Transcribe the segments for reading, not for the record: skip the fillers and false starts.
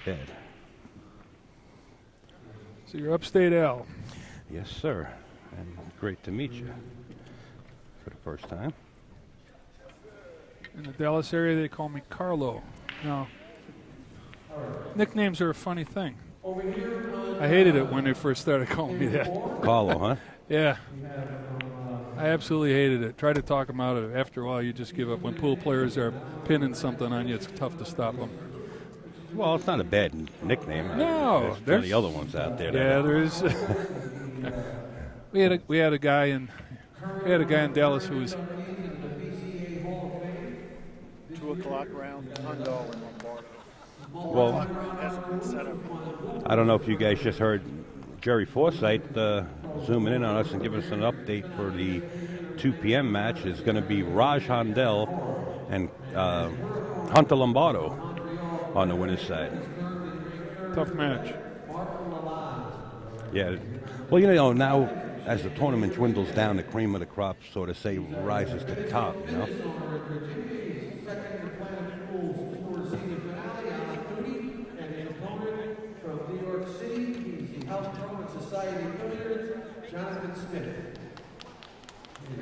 Ed. So you're upstate Al. Yes, sir. And great to meet you for the first time. In the Dallas area, they call me Carlo. Now, nicknames are a funny thing. I hated it when they first started calling me that. Carlo, huh? Yeah. I absolutely hated it. Try to talk them out of it. After a while, you just give up. When pool players are pinning something on you, it's tough to stop them. Well, it's not a bad nickname. No, there's plenty other ones out there. Yeah, there is. we had a guy in Dallas who was 2 o'clock round, Hundall in Lombard. Well, I don't know if you guys just heard Jerry Forsythe zooming in on us and giving us an update for the 2 p.m. match. It's going to be Raj Handel and Hunter Lombardo on the winner's side. Tough match. Yeah. Well, you know, now as the tournament dwindles down, the cream of the crop, so to say, rises to the top, you know? Jonathan Smith.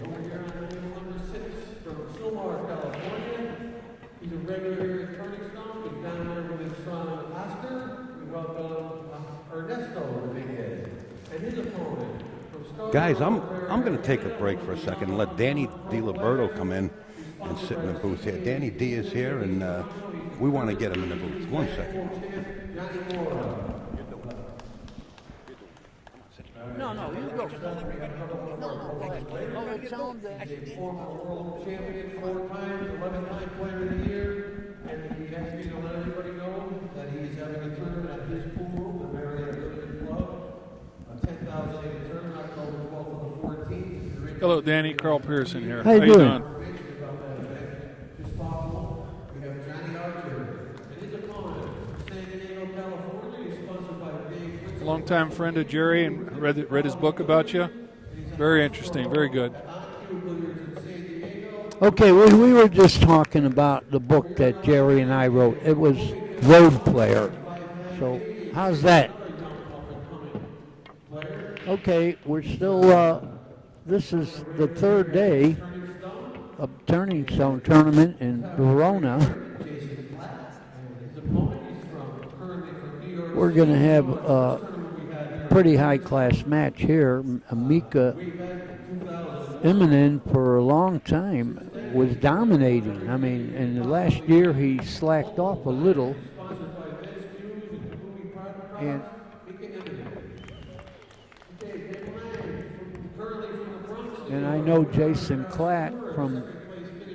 Over here on number 6 from Stillwater, California. He's a regular here at Turning Stone. He's down there with his son Oscar. We welcome Ernesto, the big head, and his opponent from Stone. Guys, I'm going to take a break for a second and let Danny DiLiberto come in and sit in the booth here. Danny D is here, and we want to get him in the booth. 1 second. No, you go. No, tell him that. Former world champion 4 times, 11-time player of the year, and he asked me to let everybody know that he is having a tournament at his pool room, the Marriott Billiard Club, a 10,000-acre tournament, October 12th to the 14th. Hello, Danny. Carl Pearson here. How you doing? Just follow. We have Johnny Archer and his opponent, San Diego, California. He's sponsored by Dave. Longtime friend of Jerry and read his book about you. Very interesting. Very good. Okay, we were just talking about the book that Jerry and I wrote. It was Road Player. So how's that? Okay, we're still, this is the 3rd day of Turning Stone tournament in Verona. We're going to have a pretty high-class match here. Mika Immonen, for a long time, was dominating. I mean, in the last year, he slacked off a little. And I know Jason Klatt from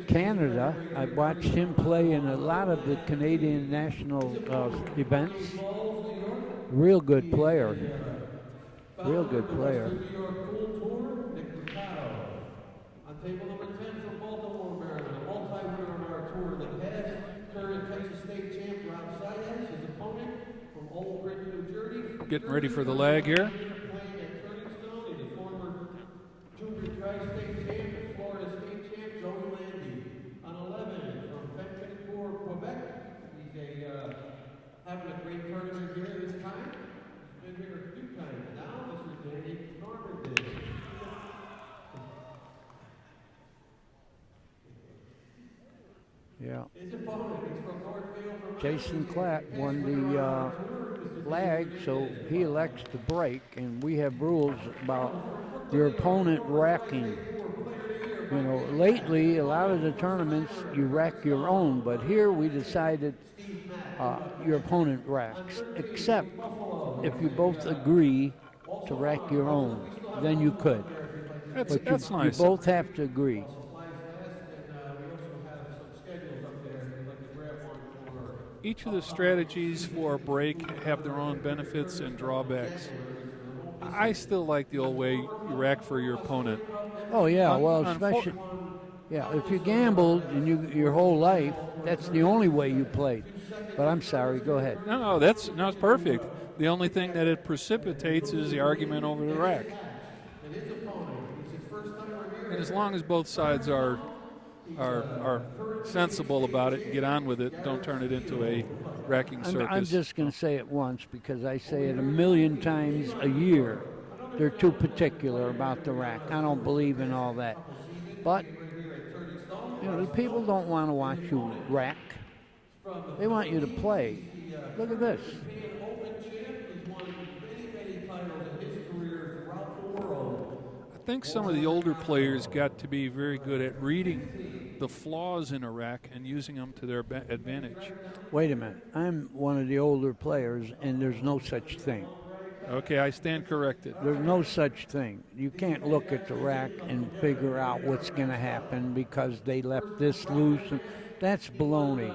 Canada. I watched him play in a lot of the Canadian national events. Real good player. Real good player. On table number 10 from Baltimore, Maryland, a multi-winner on our tour in the past, current Texas State champ Rob Sides, his opponent from Old Bridge, New Jersey. Getting ready for the lag here. Playing at Turning Stone, he's a former junior tri-state champ and Florida State champ Joey Landy. On 11 from Bentoncourt, Quebec, he's having a great tournament here this time. He's been here a few times now. This is Danny Norman. Yeah. Jason Klatt won the lag, so he elects to break, and we have rules about your opponent racking. You know, lately, a lot of the tournaments, you rack your own, but here we decided your opponent racks, except if you both agree to rack your own, then you could. That's nice. You both have to agree. Each of the strategies for a break have their own benefits and drawbacks. I still like the old way you rack for your opponent. Oh yeah, well, especially if you gambled and your whole life, that's the only way you played. But I'm sorry, go ahead. No, it's perfect. The only thing that it precipitates is the argument over the rack. And as long as both sides are sensible about it and get on with it, don't turn it into a racking circus. I'm just going to say it once because I say it a million times a year. They're too particular about the rack. I don't believe in all that. But, the people don't want to watch you rack. They want you to play. Look at this. I think some of the older players got to be very good at reading the flaws in a rack and using them to their advantage. Wait a minute. I'm one of the older players, and there's no such thing. Okay, I stand corrected. There's no such thing. You can't look at the rack and figure out what's going to happen because they left this loose. That's baloney.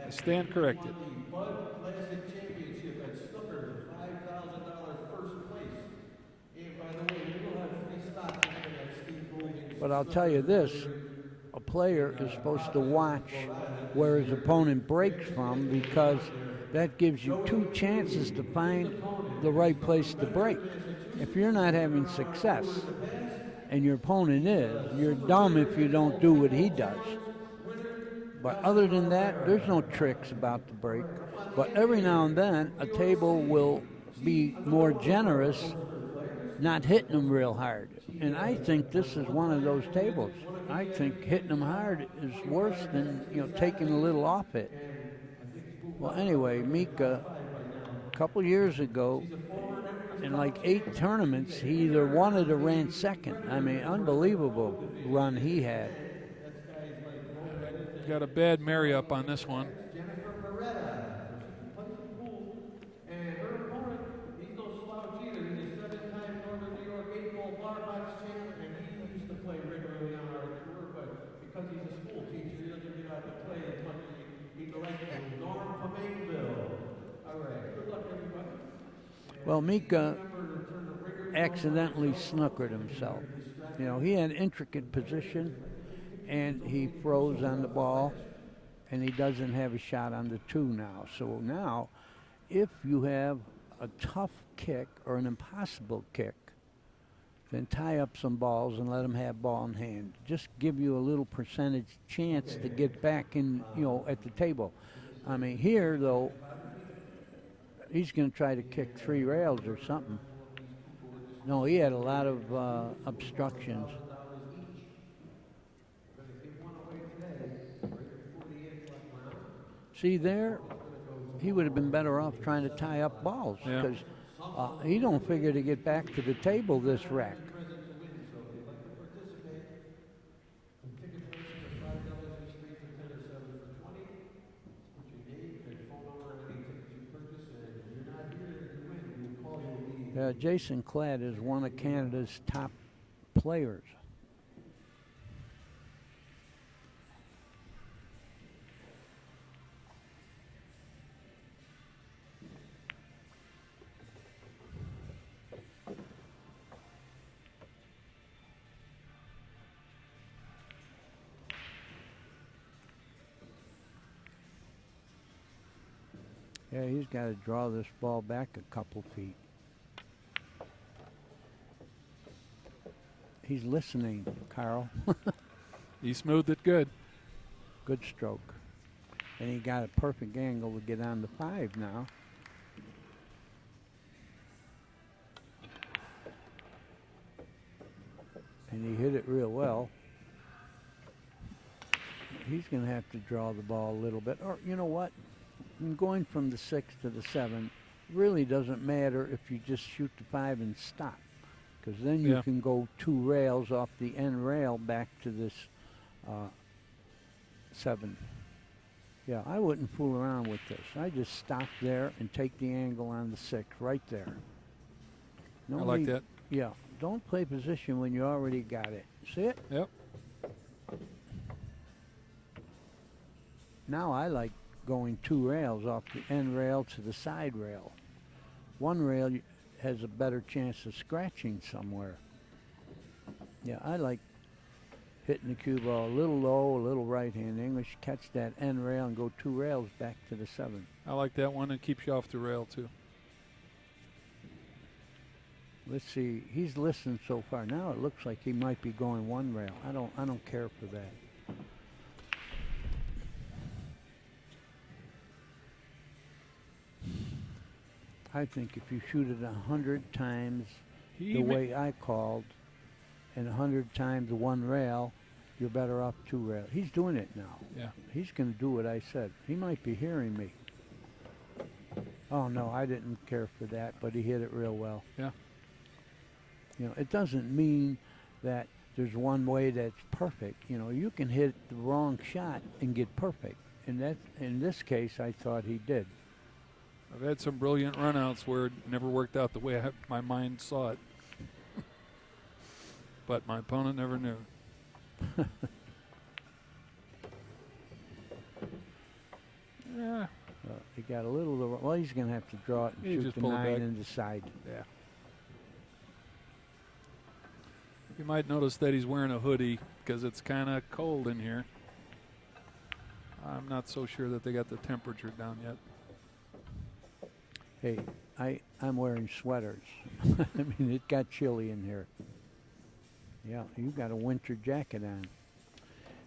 I stand corrected. But I'll tell you this, a player is supposed to watch where his opponent breaks from because that gives you two chances to find the right place to break. If you're not having success and your opponent is, you're dumb if you don't do what he does. But other than that, there's no tricks about the break. But every now and then, a table will be more generous, not hitting them real hard. And I think this is one of those tables. I think hitting them hard is worse than, taking a little off it. Well, anyway, Mika, a couple years ago, in like 8 tournaments, he either won it or ran second. I mean, unbelievable run he had. Got a bad Mary up on this one. Well, Mika accidentally snookered himself. He had intricate position, and he froze on the ball, and he doesn't have a shot on the 2 now. So now, if you have a tough kick or an impossible kick, then tie up some balls and let him have ball in hand. Just give you a little percentage chance to get back in, at the table. I mean, here, though, he's going to try to kick 3 rails or something. No, he had a lot of obstructions. See there, he would have been better off trying to tie up balls because he don't figure to get back to the table this rack. Jason Klatt is one of Canada's top players. Yeah, he's got to draw this ball back a couple feet. He's listening, Carl. He smoothed it good. Good stroke. And he got a perfect angle to get on the 5 now. And he hit it real well. He's going to have to draw the ball a little bit. Or, you know what? Going from the 6 to the 7 really doesn't matter if you just shoot the 5 and stop. Because then you can go 2 rails off the end rail back to this 7. Yeah, I wouldn't fool around with this. I just stop there and take the angle on the 6 right there. I like that. Yeah, don't play position when you already got it. See it? Yep. Now I like going 2 rails off the end rail to the side rail. 1 rail has a better chance of scratching somewhere. Yeah, I like hitting the cue ball a little low, a little right-hand English, catch that end rail and go 2 rails back to the 7. I like that one and keeps you off the rail too. Let's see, he's listened so far. Now it looks like he might be going 1 rail. I don't care for that. I think if you shoot it 100 times He the ma- way I called, and 100 times one rail, you're better off 2 rails. He's doing it now. Yeah. He's going to do what I said. He might be hearing me. Oh, no, I didn't care for that, but he hit it real well. Yeah. You know, it doesn't mean that there's one way that's perfect. You know, you can hit the wrong shot and get perfect. And that, in this case, I thought he did. I've had some brilliant runouts where it never worked out the way my mind saw it. But my opponent never knew. Yeah. He got a little, well, he's going to have to draw it and He shoot just the pulled it 9 back. and decide. Yeah. You might notice that he's wearing a hoodie because it's kind of cold in here. I'm not so sure that they got the temperature down yet. Hey, I'm wearing sweaters. I mean, it got chilly in here. Yeah, you got a winter jacket on.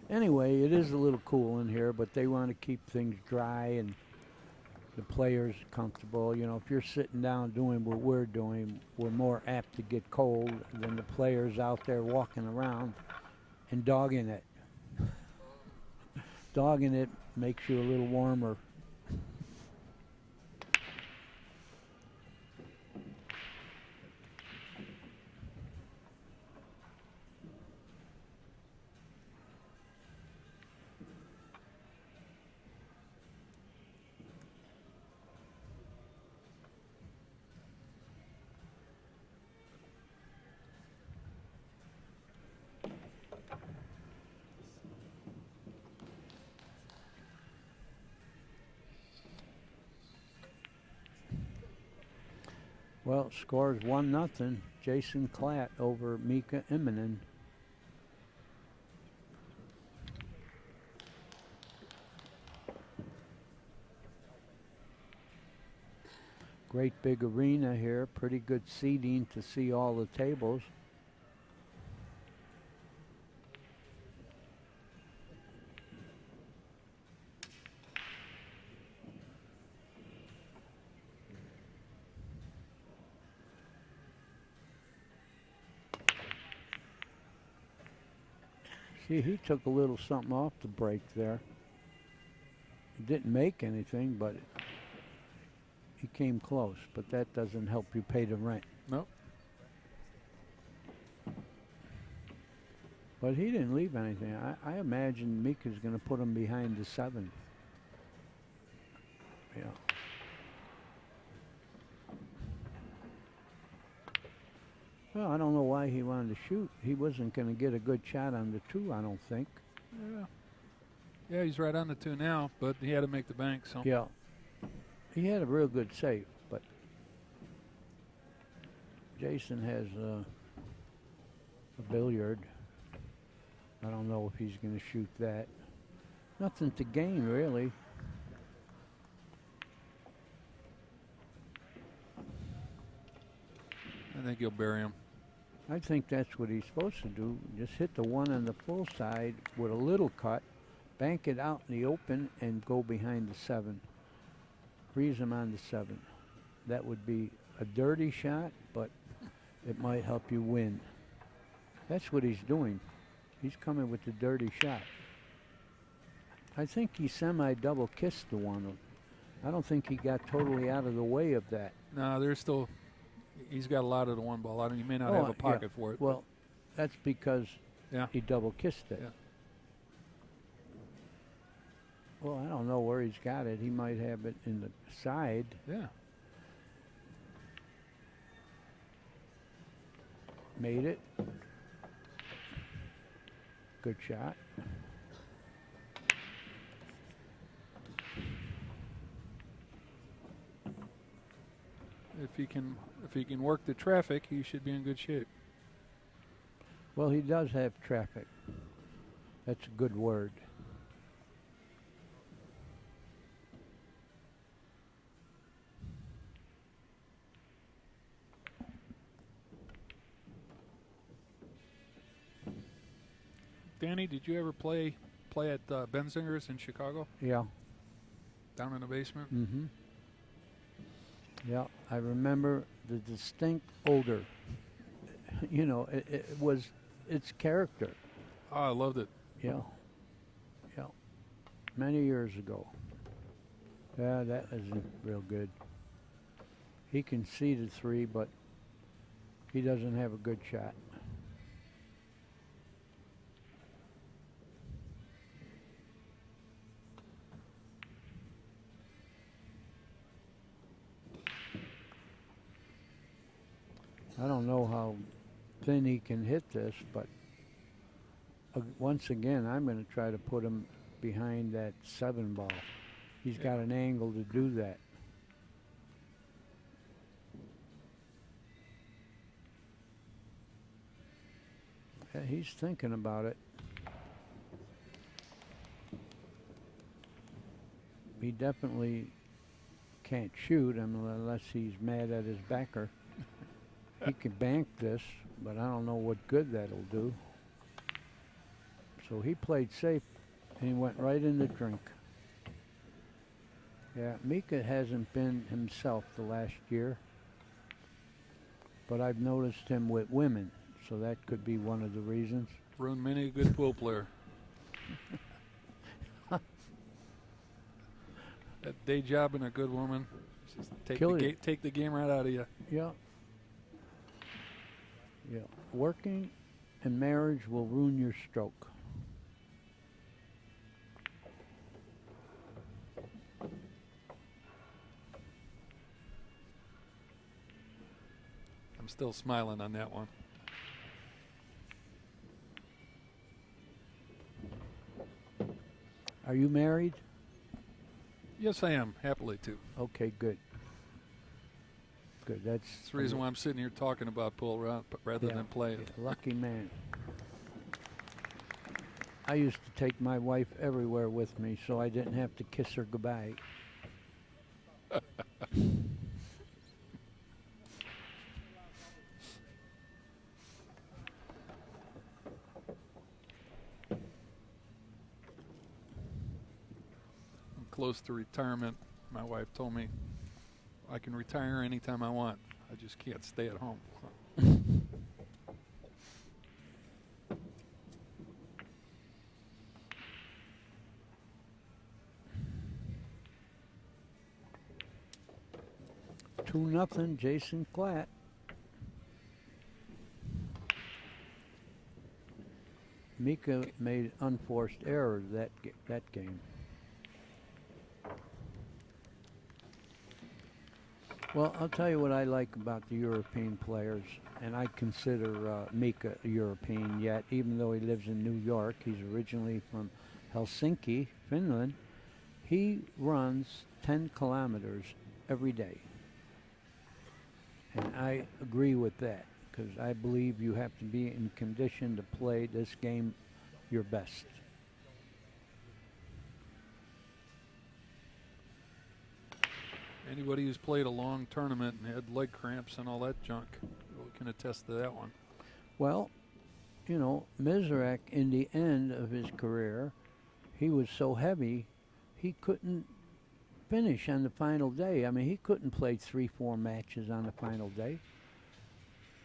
Anyway, it is a little cool in here, but they want to keep things dry and the players comfortable. You know, if you're sitting down doing what we're doing, we're more apt to get cold than the players out there walking around and dogging it. Dogging it makes you a little warmer. Well, scores 1-0. Jason Klatt over Mika Immonen. Great big arena here. Pretty good seating to see all the tables. See, he took a little something off the break there. It didn't make anything, but he came close. But that doesn't help you pay the rent. Nope. But he didn't leave anything. I imagine Mika's going to put him behind the 7. Yeah. Well, I don't know why he wanted to shoot. He wasn't going to get a good shot on the 2, I don't think. Yeah. Yeah, he's right on the 2 now, but he had to make the bank. So. Yeah. He had a real good save, but Jason has a billiard. I don't know if he's going to shoot that. Nothing to gain, really. I think he'll bury him. I think that's what he's supposed to do. Just hit the 1 on the full side with a little cut, bank it out in the open, and go behind the 7. Freeze him on the 7. That would be a dirty shot, but it might help you win. That's what he's doing. He's coming with the dirty shot. I think he semi-double kissed the 1. I don't think he got totally out of the way of that. No, there's still. He's got a lot of the 1 ball. He may not have a pocket for it. Well, that's because yeah. he double kissed it. Yeah. Well, I don't know where he's got it. He might have it in the side. Yeah. Made it. Good shot. If he can work the traffic, he should be in good shape. Well, he does have traffic. That's a good word. Danny, did you ever play at Benzinger's in Chicago? Yeah. Down in the basement? Mm-hmm. Yeah, I remember the distinct odor. You know, it was its character. Oh, I loved it. Yeah, yeah. Many years ago. Yeah, that isn't real good. He conceded 3, but he doesn't have a good shot. I don't know how thin he can hit this, but once again, I'm going to try to put him behind that 7 ball. He's got an angle to do that. Yeah, he's thinking about it. He definitely can't shoot unless he's mad at his backer. He could bank this, but I don't know what good that'll do. So he played safe, and he went right in the drink. Yeah, Mika hasn't been himself the last year, but I've noticed him with women, so that could be one of the reasons. Ruined many a good pool player. That day job and a good woman, just take the game right out of you. Yeah. Yeah. Working and marriage will ruin your stroke. I'm still smiling on that one. Are you married? Yes, I am. Happily, too. Okay, good. Good. That's the reason why I'm sitting here talking about pool rather than playing. Lucky man. I used to take my wife everywhere with me so I didn't have to kiss her goodbye. Close to retirement. My wife told me I can retire anytime I want. I just can't stay at home. Two nothing, Jason Klatt. Mika made unforced errors that game. Well, I'll tell you what I like about the European players, and I consider Mika a European yet, even though he lives in New York. He's originally from Helsinki, Finland. He runs 10 kilometers every day. And I agree with that, because I believe you have to be in condition to play this game your best. Anybody who's played a long tournament and had leg cramps and all that junk can attest to that one. Well, you know, Mizrak, in the end of his career, he was so heavy, he couldn't finish on the final day. I mean, he couldn't play 3-4 matches on the final day.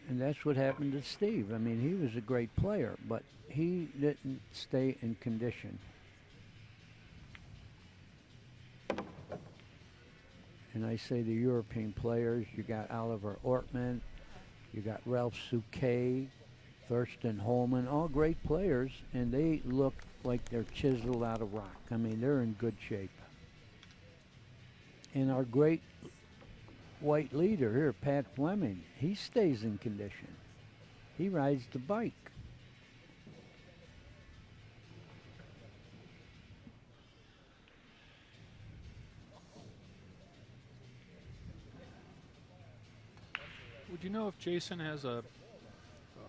And that's what happened to Steve. I mean, he was a great player, but he didn't stay in condition. And I say the European players, you got Oliver Ortman, you got Ralph Souquet, Thurston Holman, all great players, and they look like they're chiseled out of rock. I mean, they're in good shape. And our great white leader here, Pat Fleming, he stays in condition. He rides the bike. Would you know if Jason has a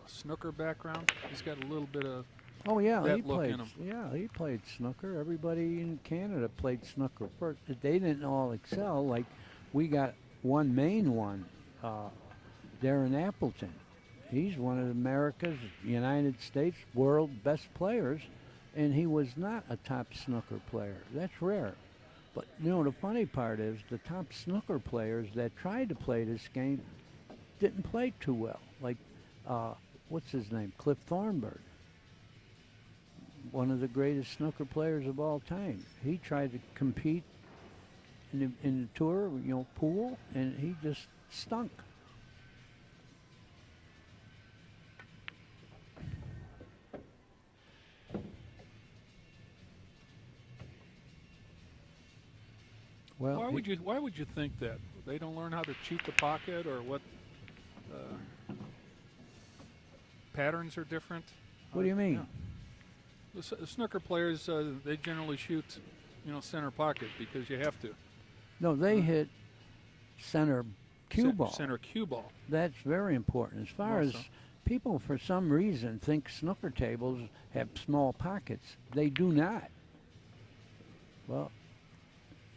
snooker background? He's got a little bit of Oh yeah, that he look played. in him. Yeah, he played snooker. Everybody in Canada played snooker first. They didn't all excel. Like we got one main one, Darren Appleton. He's one of America's, United States, world best players, and he was not a top snooker player. That's rare. But the funny part is the top snooker players that tried to play this game didn't play too well. Like, what's his name? Cliff Thornburg, one of the greatest snooker players of all time. He tried to compete in the tour, pool, and he just stunk. Well, Why would you think that? They don't learn how to cheat the pocket, or what? Patterns are different. What do you mean? Yeah. The snooker players, they generally shoot, center pocket because you have to. No, they hit center cue ball. Center cue ball. That's very important. As far as people, for some reason, think snooker tables have small pockets. They do not. Well,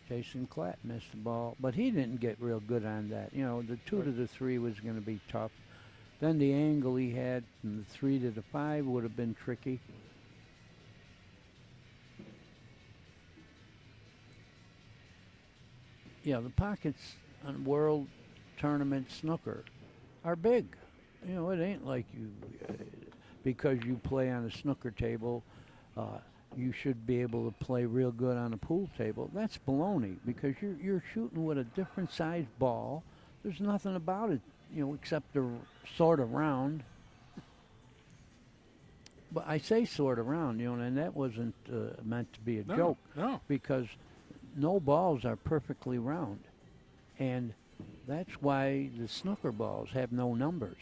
Jason Klatt missed the ball, but he didn't get real good on that. The 2 to the 3 was going to be tough. Then the angle he had from the 3 to the 5 would have been tricky. Yeah, the pockets on World Tournament snooker are big. It ain't like because you play on a snooker table, you should be able to play real good on a pool table. That's baloney, because you're shooting with a different size ball. There's nothing about it, except the sort of round. But I say sort of round, and that wasn't meant to be a joke. No. Because no balls are perfectly round. And that's why the snooker balls have no numbers.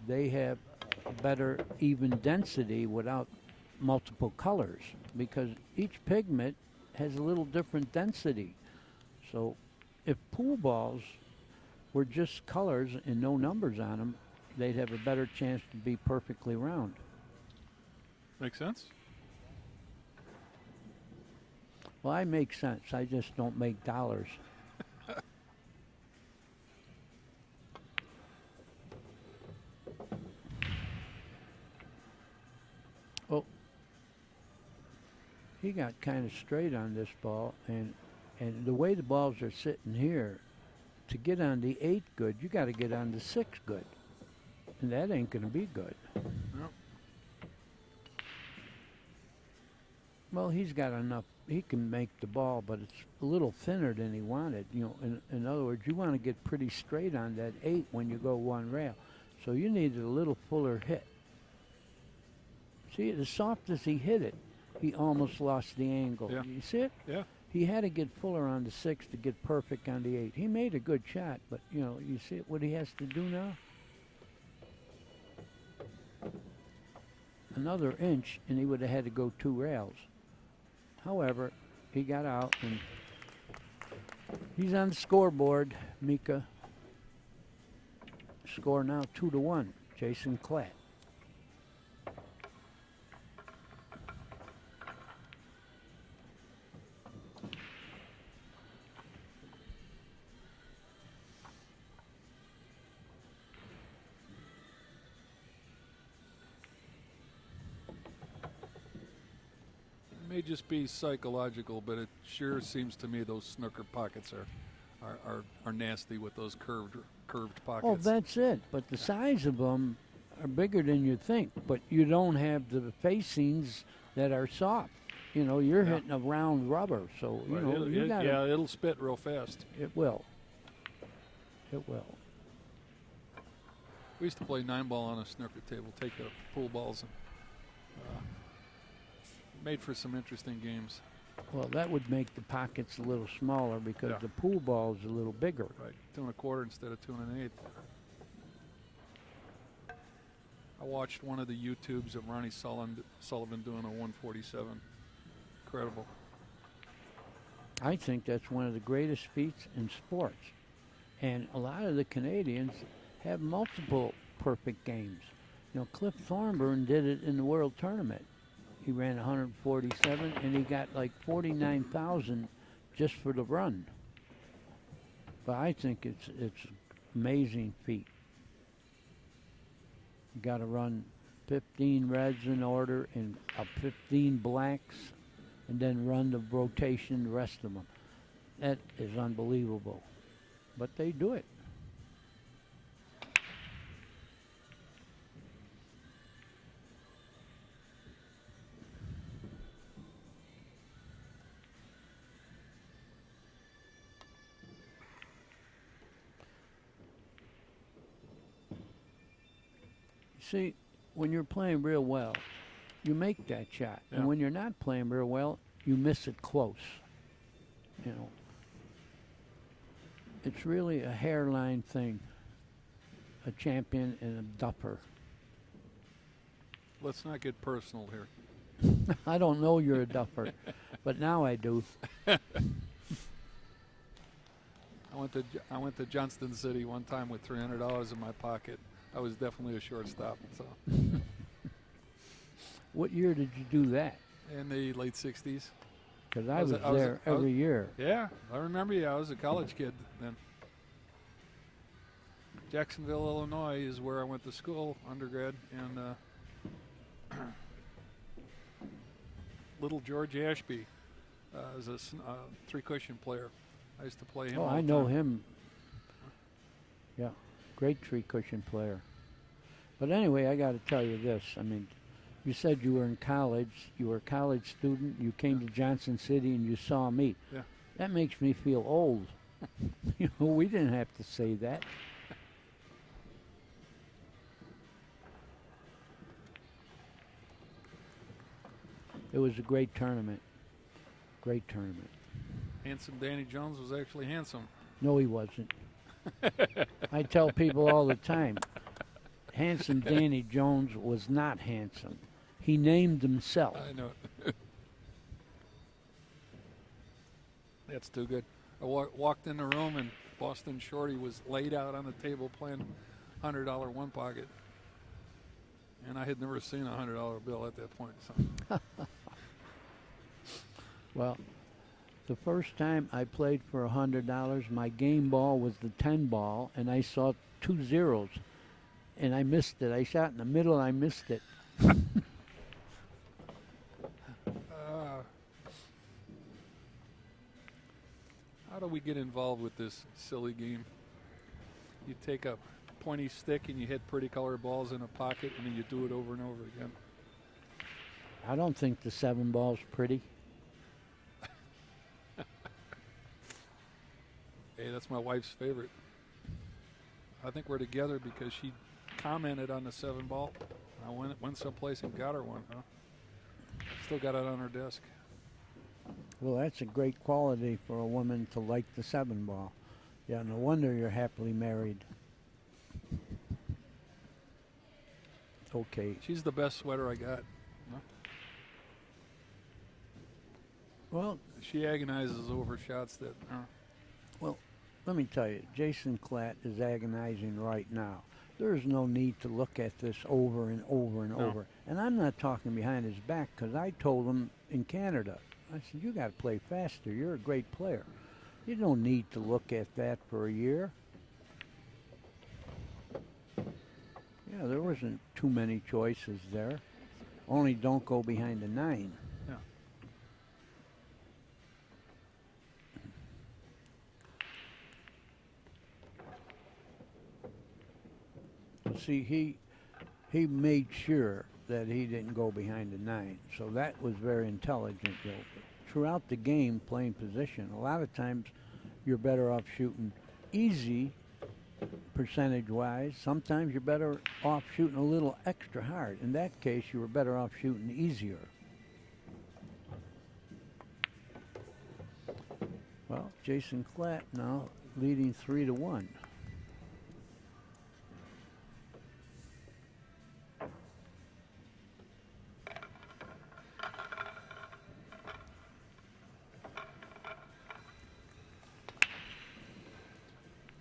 They have a better even density without multiple colors, because each pigment has a little different density. So if pool balls were just colors and no numbers on them, they'd have a better chance to be perfectly round. Make sense? Well, I make sense. I just don't make dollars. Oh, he got kind of straight on this ball, and the way the balls are sitting here, to get on the 8 good, you got to get on the 6 good, and that ain't going to be good. No. Well, he's got enough. He can make the ball, but it's a little thinner than he wanted. In other words, you want to get pretty straight on that 8 when you go one rail. So you needed a little fuller hit. See, as soft as he hit it, he almost lost the angle. Yeah. You see it? Yeah. He had to get fuller on the 6 to get perfect on the 8. He made a good shot, but, you see what he has to do now? Another inch, and he would have had to go 2 rails. However, he got out, and he's on the scoreboard, Mika. Score now 2-1, Jason Klatt. May just be psychological, but it sure seems to me those snooker pockets are nasty with those curved pockets. Oh, that's it. But the size of them are bigger than you think. But you don't have the facings that are soft. You're hitting a round rubber, so you got. Yeah, it'll spit real fast. It will. It will. We used to play 9-ball on a snooker table, take the pool balls, and made for some interesting games. Well, that would make the pockets a little smaller because the pool ball is a little bigger. Right, 2 1/4 instead of 2 1/8. I watched one of the YouTubes of Ronnie Sullivan doing a 147. Incredible. I think that's one of the greatest feats in sports. And a lot of the Canadians have multiple perfect games. Cliff Thornburn did it in the World Tournament. He ran 147, and he got like 49,000 just for the run. But I think it's amazing feat. You got to run 15 reds in order and 15 blacks, and then run the rotation, the rest of them. That is unbelievable. But they do it. See, when you're playing real well, you make that shot. Yeah. And when you're not playing real well, you miss it close. You know, it's really a hairline thing, a champion and a dupper. Let's not get personal here. I don't know you're a dupper, but now I do. I went to Johnston City one time with $300 in my pocket. I was definitely a shortstop. So What year did you do that? in the late '60s. Because I was there every year. Yeah, I remember you. I was a college kid then. Jacksonville, Illinois is where I went to school, undergrad, and little George Ashby is a three-cushion player. I used to play him. Oh, all I the know time. him. Yeah, great tree cushion player. But anyway, I got to tell you this. I mean, you said you were in college. You were a college student. You came to Johnson City and you saw me. Yeah. That makes me feel old. You know, we didn't have to say that. It was a great tournament. Great tournament. Handsome Danny Jones was actually handsome. No, he wasn't. I tell people all the time, handsome Danny Jones was not handsome. He named himself. I know it. That's too good. I walked in the room and Boston Shorty was laid out on the table playing $100 one pocket. And I had never seen a $100 bill at that point. So. Well, the first time I played for $100, my game ball was the 10 ball, and I saw 2 zeros, and I missed it. I shot in the middle, and I missed it. How do we get involved with this silly game? You take a pointy stick and you hit pretty colored balls in a pocket, and then you do it over and over again. I don't think the 7 ball's pretty. Hey, that's my wife's favorite. I think we're together because she commented on the 7 ball. I went someplace and got her one. Huh? Still got it on her desk. Well, that's a great quality for a woman to like the 7 ball. Yeah, no wonder you're happily married. Okay. She's the best sweater I got. Huh? Well, She agonizes over shots that. let me tell you, Jason Klatt is agonizing right now. There is no need to look at this over and over and No. over. And I'm not talking behind his back, because I told him in Canada, I said, you got to play faster. You're a great player. You don't need to look at that for a year. Yeah, there wasn't too many choices there. Only don't go behind the 9. Yeah. See, he made sure that he didn't go behind the 9, so that was very intelligent. Though. Throughout the game, playing position, a lot of times you're better off shooting easy, percentage-wise. Sometimes you're better off shooting a little extra hard. In that case, you were better off shooting easier. Well, Jason Klatt now leading 3-1.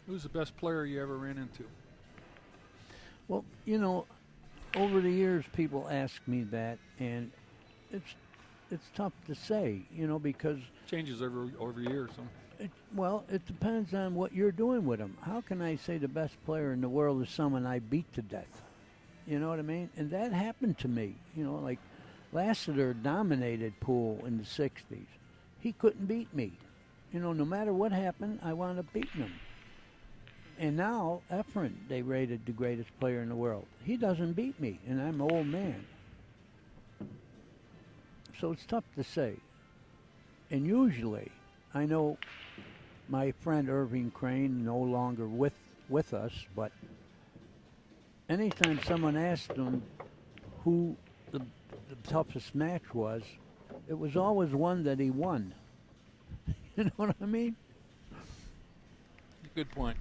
Who's the best player you ever ran into? Well, you know, over the years, people ask me that, and it's tough to say, you know, because Changes over years. So. it depends on what you're doing with them. How can I say the best player in the world is someone I beat to death? You know what I mean? And that happened to me. You know, like Lassiter dominated Poole in the 60s. He couldn't beat me. You know, no matter what happened, I wound up beating him. And now, Efren, they rated the greatest player in the world. He doesn't beat me, and I'm an old man. So it's tough to say. And usually, I know my friend Irving Crane no longer with us, but anytime someone asked him who the toughest match was, it was always one that he won. You know what I mean? Good point.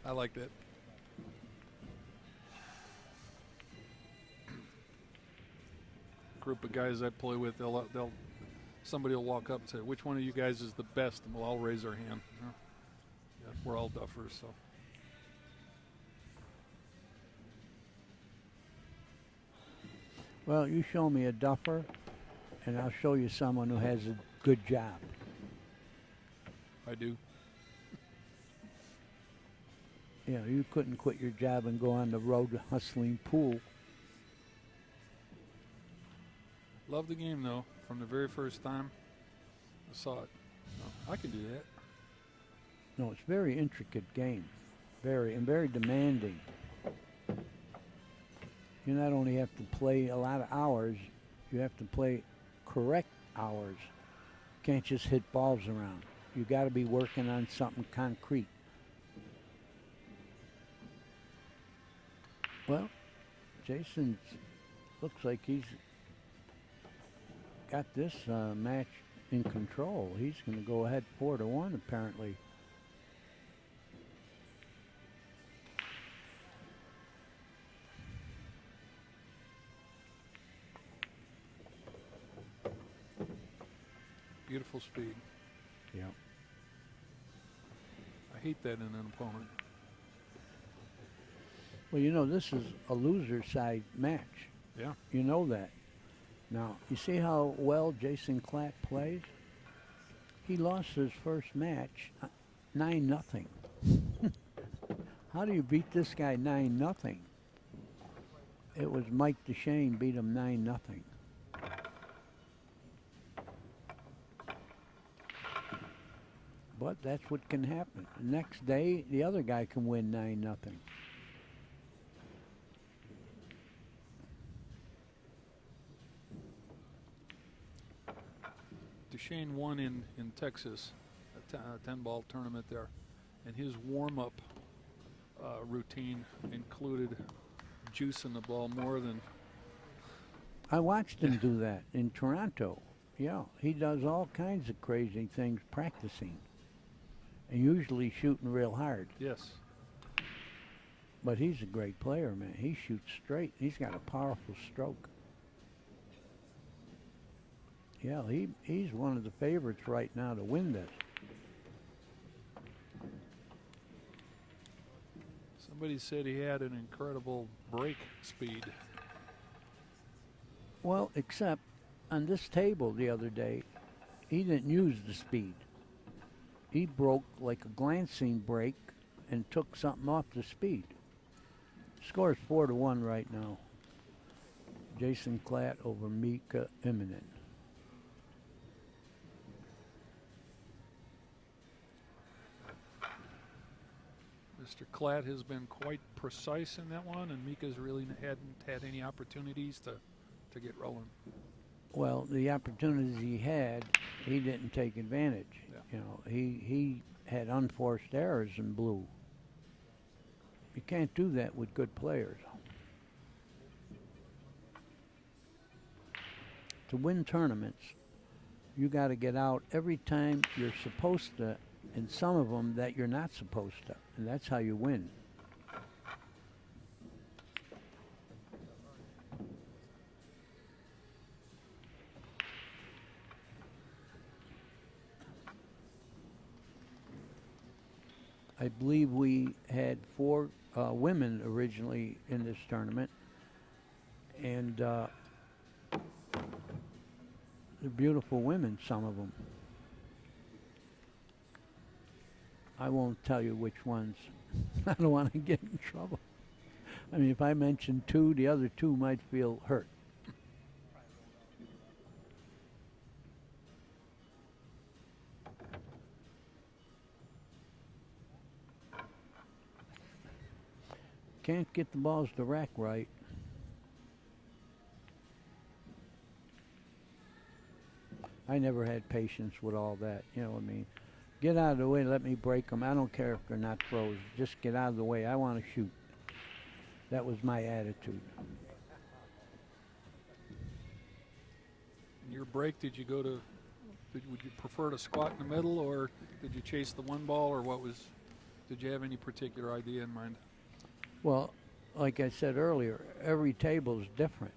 I like that. Group of guys I play with, somebody will walk up and say, "Which one of you guys is the best?" And we'll all raise our hand. Yeah, we're all duffers, so. Well, you show me a duffer, and I'll show you someone who has a good job. I do. You know, you couldn't quit your job and go on the road hustling Pool. Love the game, though. From the very first time I saw it. I can do that. No, it's a very intricate game. Very demanding. You not only have to play a lot of hours, you have to play correct hours. Can't just hit balls around. You got to be working on something concrete. Well, Jason looks like he's got this match in control. He's going to go ahead 4-1 apparently. Beautiful speed. Yeah. I hate that in an opponent. Well, you know, this is a loser side match. Yeah. You know that. Now, you see how well Jason Klatt plays? He lost his first match 9-0. How do you beat this guy 9-0? It was Mike DeShane beat him 9-0. But that's what can happen. The next day, the other guy can win 9-0. DeShane won in Texas, a 10-ball tournament there, and his warm-up routine included juicing the ball more than... I watched him do that in Toronto. Yeah, he does all kinds of crazy things practicing, and usually shooting real hard. Yes. But he's a great player, man. He shoots straight. He's got a powerful stroke. Yeah, he's one of the favorites right now to win this. Somebody said he had an incredible break speed. Well, except on this table the other day, he didn't use the speed. He broke like a glancing break and took something off the speed. Score's 4-1 right now. Jason Klatt over Mika Immonen. Mr. Klatt has been quite precise in that one, and Mika's really hadn't had any opportunities to get rolling. Well, the opportunities he had, he didn't take advantage. Yeah. You know, he had unforced errors and blew. You can't do that with good players. To win tournaments, you got to get out every time you're supposed to, and some of them that you're not supposed to, and that's how you win. I believe we had 4 women originally in this tournament, and they're beautiful women, some of them. I won't tell you which ones. I don't want to get in trouble. I mean, if I mention 2, the other 2 might feel hurt. can't get the balls to rack right. I never had patience with all that. You know what I mean? Get out of the way. Let me break them. I don't care if they're not throws. Just get out of the way. I want to shoot. That was my attitude. In your break, did you go to? Would you prefer to squat in the middle, or did you chase the one ball, or what was? Did you have any particular idea in mind? Well, like I said earlier, every table is different.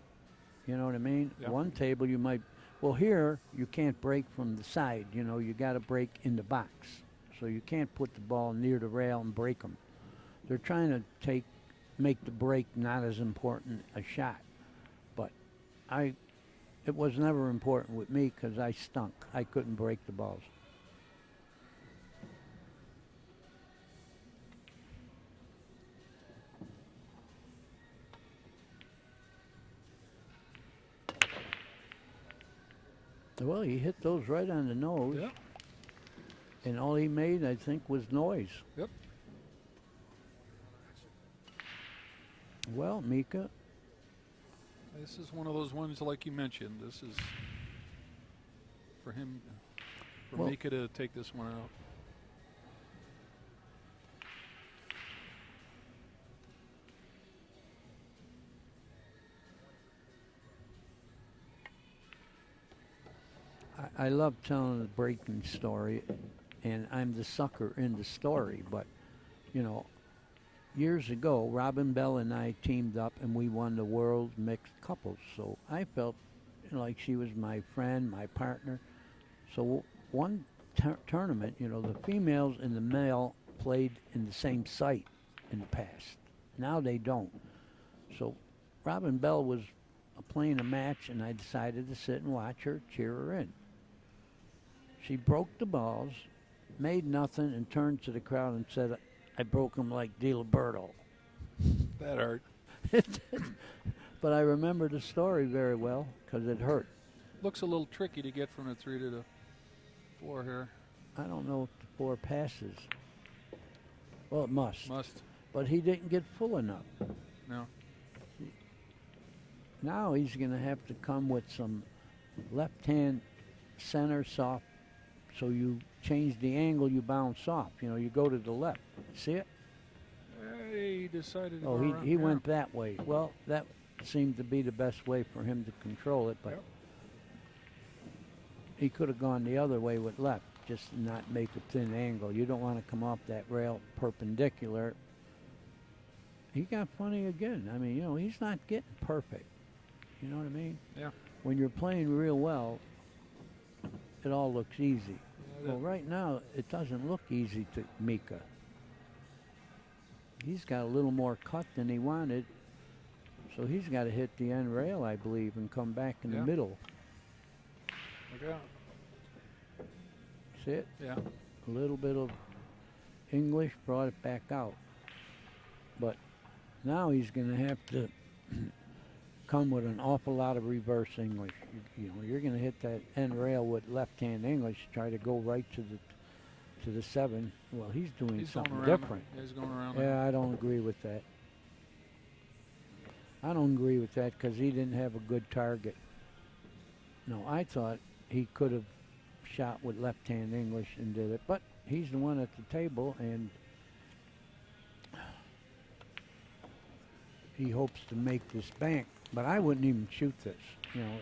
You know what I mean? Yeah. One table you might. Well, here you can't break from the side. You know, you got to break in the box. So you can't put the ball near the rail and break them. They're trying to make the break not as important a shot. But it was never important with me because I stunk. I couldn't break the balls. Well, he hit those right on the nose. Yeah. And all he made, I think, was noise. Yep. Well, Mika, This is one of those ones like you mentioned. This is for him, for Well- Mika to take this one out. I love telling the breaking story, and I'm the sucker in the story. But, you know, years ago, Robin Bell and I teamed up, and we won the world mixed couples. So I felt like she was my friend, my partner. So one tournament, you know, the females and the male played in the same site in the past. Now they don't. So Robin Bell was playing a match, and I decided to sit and watch her, cheer her in. She broke the balls, made nothing, and turned to the crowd and said, I broke them like DiLiberto. That hurt. But I remember the story very well because it hurt. Looks a little tricky to get from the 3 to the 4 here. I don't know if the 4 passes. Well, it must. Must. But he didn't get full enough. No. Now he's going to have to come with some left-hand center soft. So you change the angle, you bounce off. You know, you go to the left. See it? He decided to Oh, go around. he Yeah. went that way. Well, that seemed to be the best way for him to control it, but Yep. he could have gone the other way with left, just not make a thin angle. You don't want to come off that rail perpendicular. He got funny again. I mean, you know, he's not getting perfect. You know what I mean? Yeah. When you're playing real well, it all looks easy. Well, right now, it doesn't look easy to Mika. He's got a little more cut than he wanted, so he's got to hit the end rail, I believe, and come back in the Yeah. middle. Look out. See it? Yeah. A little bit of English brought it back out. But now he's going to have to come with an awful lot of reverse English. You know, you're going to hit that end rail with left-hand English, try to go right to the 7. Well, he's doing He's something going around. different. Yeah, he's going around. Yeah, I don't agree with that. I don't agree with that because he didn't have a good target. No, I thought he could have shot with left-hand English and did it, but he's the one at the table, and he hopes to make this bank. But I wouldn't even shoot this. You know,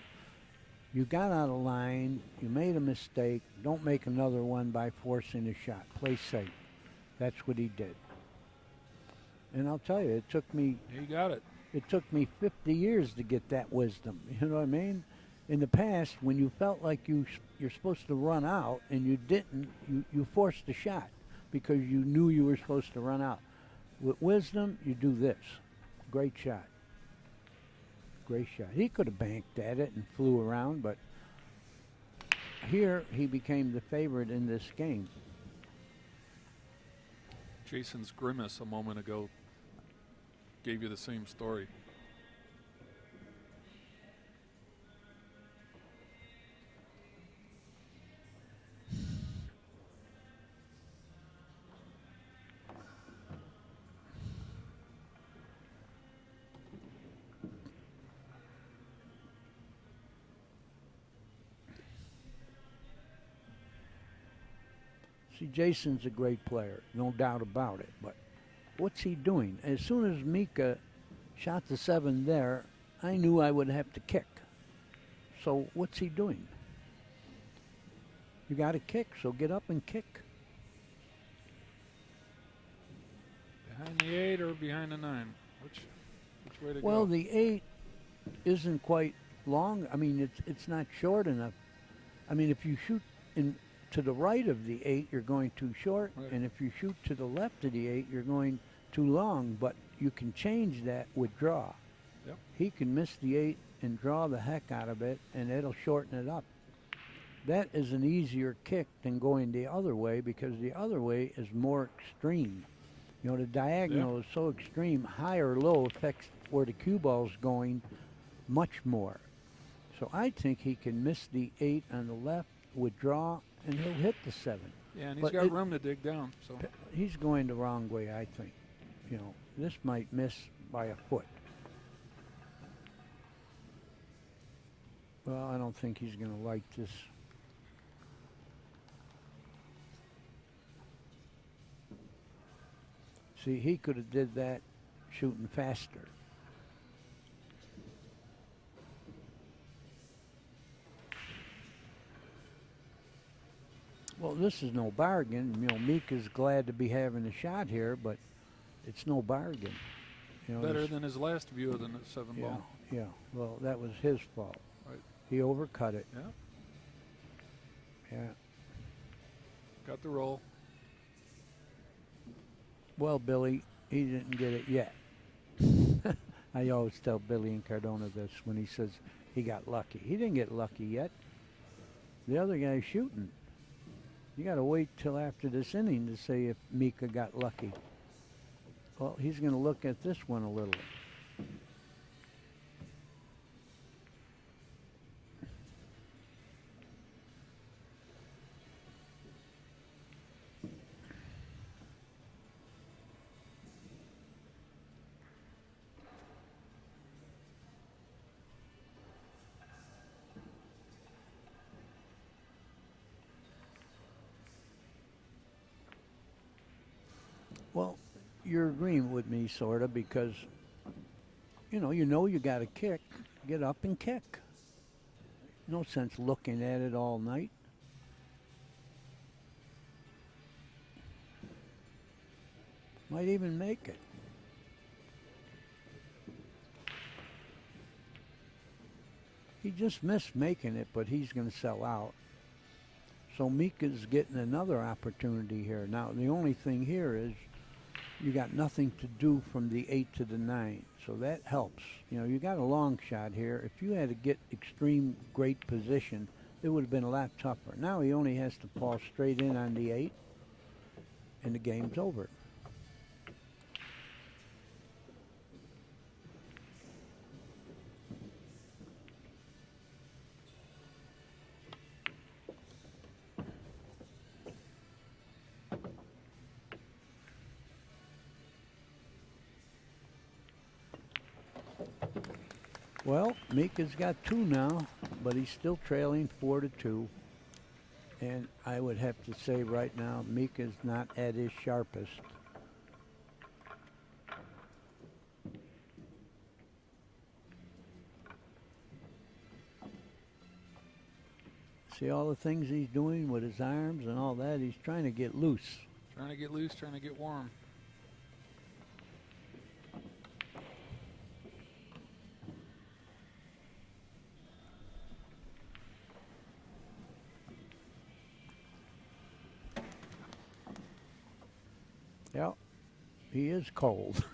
you got out of line, you made a mistake. Don't make another one by forcing a shot. Play safe. That's what he did. And I'll tell you, it took me He got it. 50 years to get that wisdom. You know what I mean? In the past, when you felt like you're supposed to run out and you didn't, you forced the shot because you knew you were supposed to run out. With wisdom, you do this. Great shot. Great shot. He could have banked at it and flew around, but here he became the favorite in this game. Jason's grimace a moment ago gave you the same story. See, Jason's a great player, no doubt about it. But what's he doing? As soon as Mika shot the 7 there, I knew I would have to kick. So what's he doing? You got to kick, so get up and kick. Behind the 8 or behind the 9? Which way to go? Well, the 8 isn't quite long. I mean, it's not short enough. I mean, if you shoot to the right of the 8, you're going too short, Right. and if you shoot to the left of the 8, you're going too long. But you can change that with draw. Yep. He can miss the 8 and draw the heck out of it, and it'll shorten it up. That is an easier kick than going the other way, because the other way is more extreme. You know, the diagonal is so extreme, high or low affects where the cue ball's going much more. So I think he can miss the 8 on the left, withdraw, and he'll hit the 7. Yeah, and he's but got room to dig down. So He's going the wrong way, I think. You know, this might miss by a foot. Well, I don't think he's going to like this. See, he could have did that shooting faster. Well, this is no bargain. You know, Mika's glad to be having a shot here, but it's no bargain. You know, better this- than his last view of the 7 yeah, ball. yeah. Well, that was his fault. Right. He overcut it. Yeah, Yeah. got the roll. Well, Billy, he didn't get it yet. I always tell Billy and Cardona this when he says he got lucky. He didn't get lucky yet. The other guy's shooting. You got to wait till after this inning to say if Mika got lucky. Well, he's going to look at this one a little. Well, you're agreeing with me, sort of, because, you know you got to kick. Get up and kick. No sense looking at it all night. Might even make it. He just missed making it, but he's going to sell out. So Mika's getting another opportunity here. Now, the only thing here is you got nothing to do from the 8 to the 9, so that helps. You know, you got a long shot here. If you had to get extreme great position, it would have been a lot tougher. Now he only has to fall straight in on the 8, and the game's over. Well, Mika's got 2 now, but he's still trailing 4-2. And I would have to say right now, Mika's not at his sharpest. See all the things he's doing with his arms and all that? He's trying to get loose. Trying to get loose, trying to get warm. Yeah, he is cold.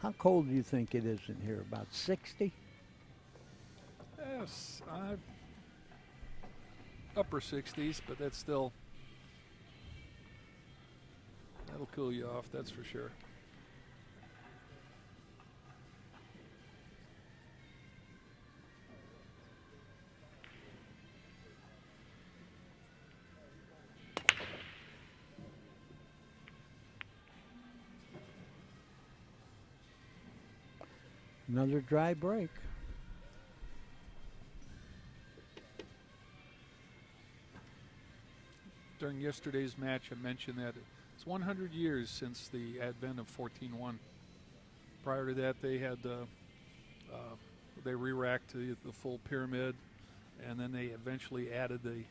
How cold do you think it is in here? About 60? Yes, upper 60s, but that's still, that'll cool you off, that's for sure. Another dry break. during yesterday's match, I mentioned that it's 100 years since the advent of 14-1. Prior to that, they had they re-racked the full pyramid, and then they eventually added the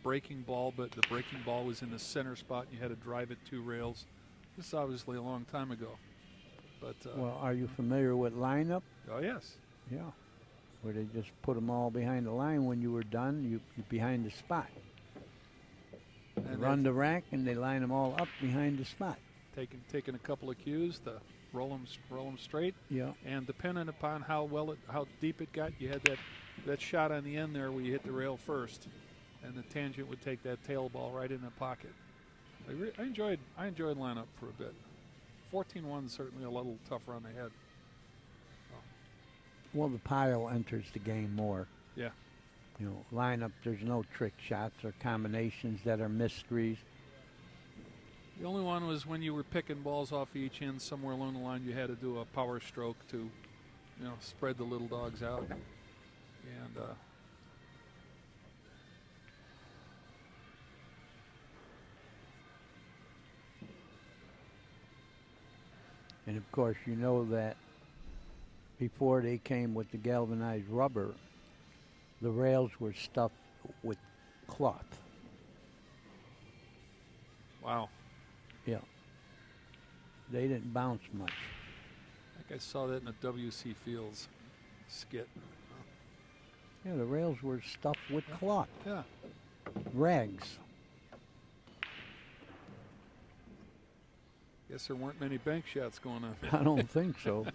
breaking ball, but the breaking ball was in the center spot, and you had to drive it 2 rails. This is obviously a long time ago. But Well, are you familiar with lineup? oh yes, Yeah. Where they just put them all behind the line. When you were done, you're behind the spot. They and run the rack, and they line them all up behind the spot. taking a couple of cues to roll them straight, Yeah. and depending upon how deep it got, you had that shot on the end there where you hit the rail first, and the tangent would take that tail ball right in the pocket. I enjoyed lineup for a bit. 14-1 is certainly a little tougher on the head. Well, the pile enters the game more. Yeah. You know, lineup, there's no trick shots or combinations that are mysteries. The only one was when you were picking balls off each end somewhere along the line, you had to do a power stroke to, spread the little dogs out. And And of course, you know that before they came with the galvanized rubber, the rails were stuffed with cloth. wow, Yeah. They didn't bounce much. I think I saw that in the W.C. Fields skit. Yeah, the rails were stuffed with cloth, Yeah. rags. Guess there weren't many bank shots going on. I don't think so.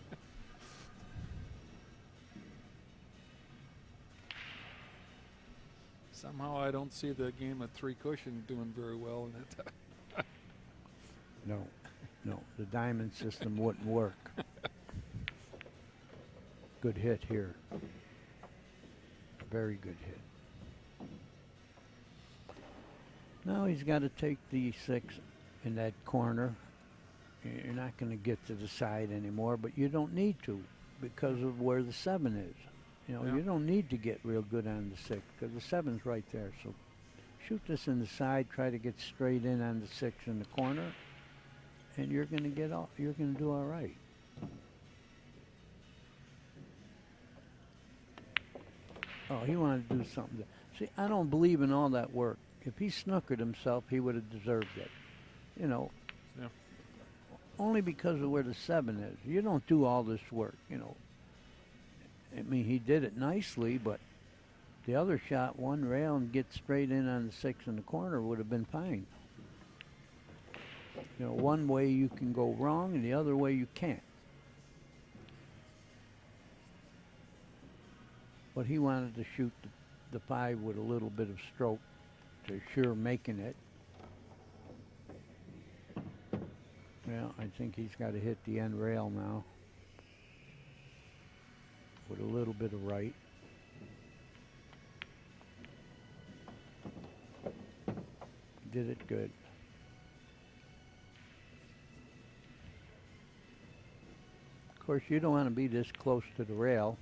Somehow I don't see the game of 3 cushion doing very well in it. No, the diamond system wouldn't work. Good hit here. Very good hit. Now he's got to take the 6 in that corner. You're not going to get to the side anymore, but you don't need to because of where the 7 is. Yeah. You don't need to get real good on the 6 because the 7's right there. So shoot this in the side, try to get straight in on the 6 in the corner, and you're going to get all, you're going to do all right. Oh, he wanted to do something. See, I don't believe in all that work. If he snookered himself, he would have deserved it. Yeah. Only because of where the 7 is. You don't do all this work, I mean, he did it nicely, but the other shot, 1 rail and get straight in on the 6 in the corner would have been fine. One way you can go wrong and the other way you can't. But he wanted to shoot the 5 with a little bit of stroke to sure making it. Well, I think he's got to hit the end rail now with a little bit of right. Did it good. Of course, you don't want to be this close to the rail,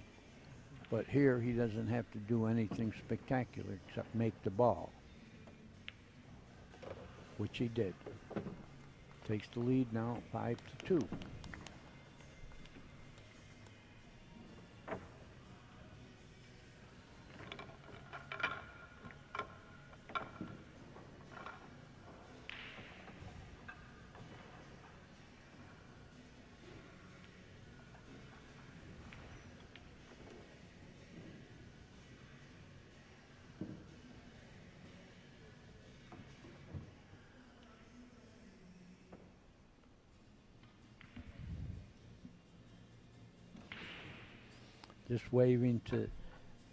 but here he doesn't have to do anything spectacular except make the ball, which he did. Takes the lead now, 5-2. Just waving to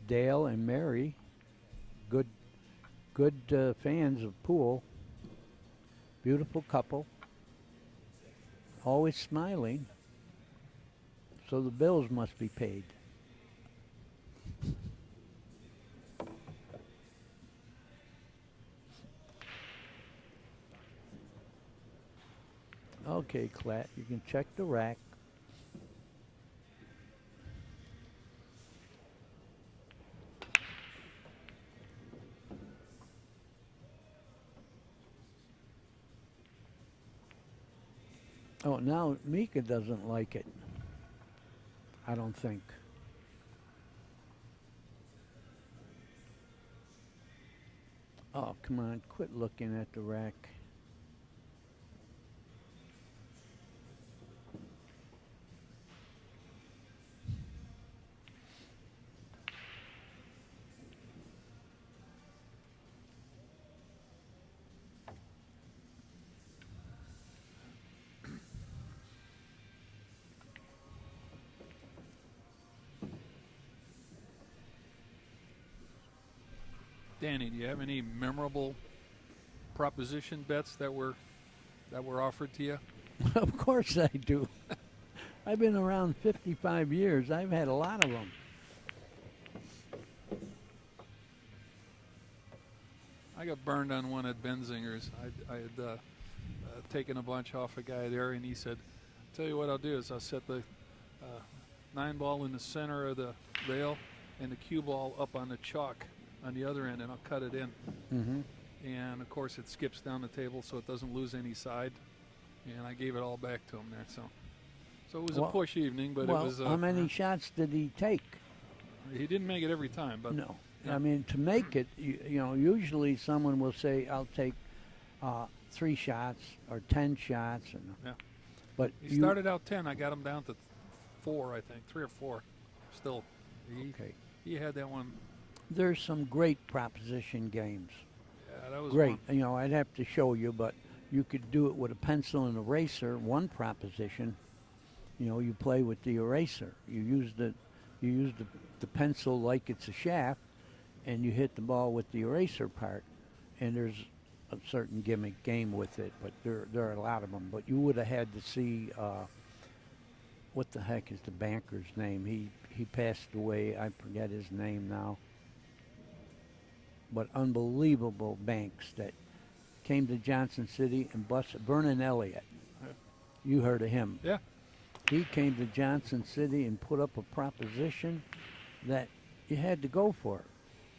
Dale and Mary, good fans of pool. Beautiful couple, always smiling. So the bills must be paid. Okay, Klatt, you can check the rack. Oh, now Mika doesn't like it. I don't think. Oh, come on, quit looking at the rack. Danny, do you have any memorable proposition bets that were offered to you? Of course I do. I've been around 55 years. I've had a lot of them. I got burned on one at Benzinger's. I had taken a bunch off a guy there, and he said, "Tell you what I'll do is I'll set the 9-ball in the center of the rail and the cue ball up on the chalk on the other end, and I'll cut it in." Mm-hmm. And of course, it skips down the table so it doesn't lose any side. And I gave it all back to him there. So it was a push evening, but well, it was. How many shots did he take? He didn't make it every time, but No. Yeah. I mean, to make it, you know, usually someone will say, "I'll take 3 shots or 10 shots," and Yeah. But he started out 10. I got him down to 4, I think, 3 or 4. Still, he had that one. There's some great proposition games. Yeah, that was Great. One. You know, I'd have to show you, but you could do it with a pencil and eraser. One proposition, you know, you play with the eraser. You use the pencil like it's a shaft, and you hit the ball with the eraser part. And there's a certain gimmick game with it, but there are a lot of them. But you would have had to see what the heck is the banker's name? He passed away. I forget his name now. But unbelievable banks that came to Johnson City and busted. Vernon Elliott. You heard of him. Yeah. He came to Johnson City and put up a proposition that you had to go for it.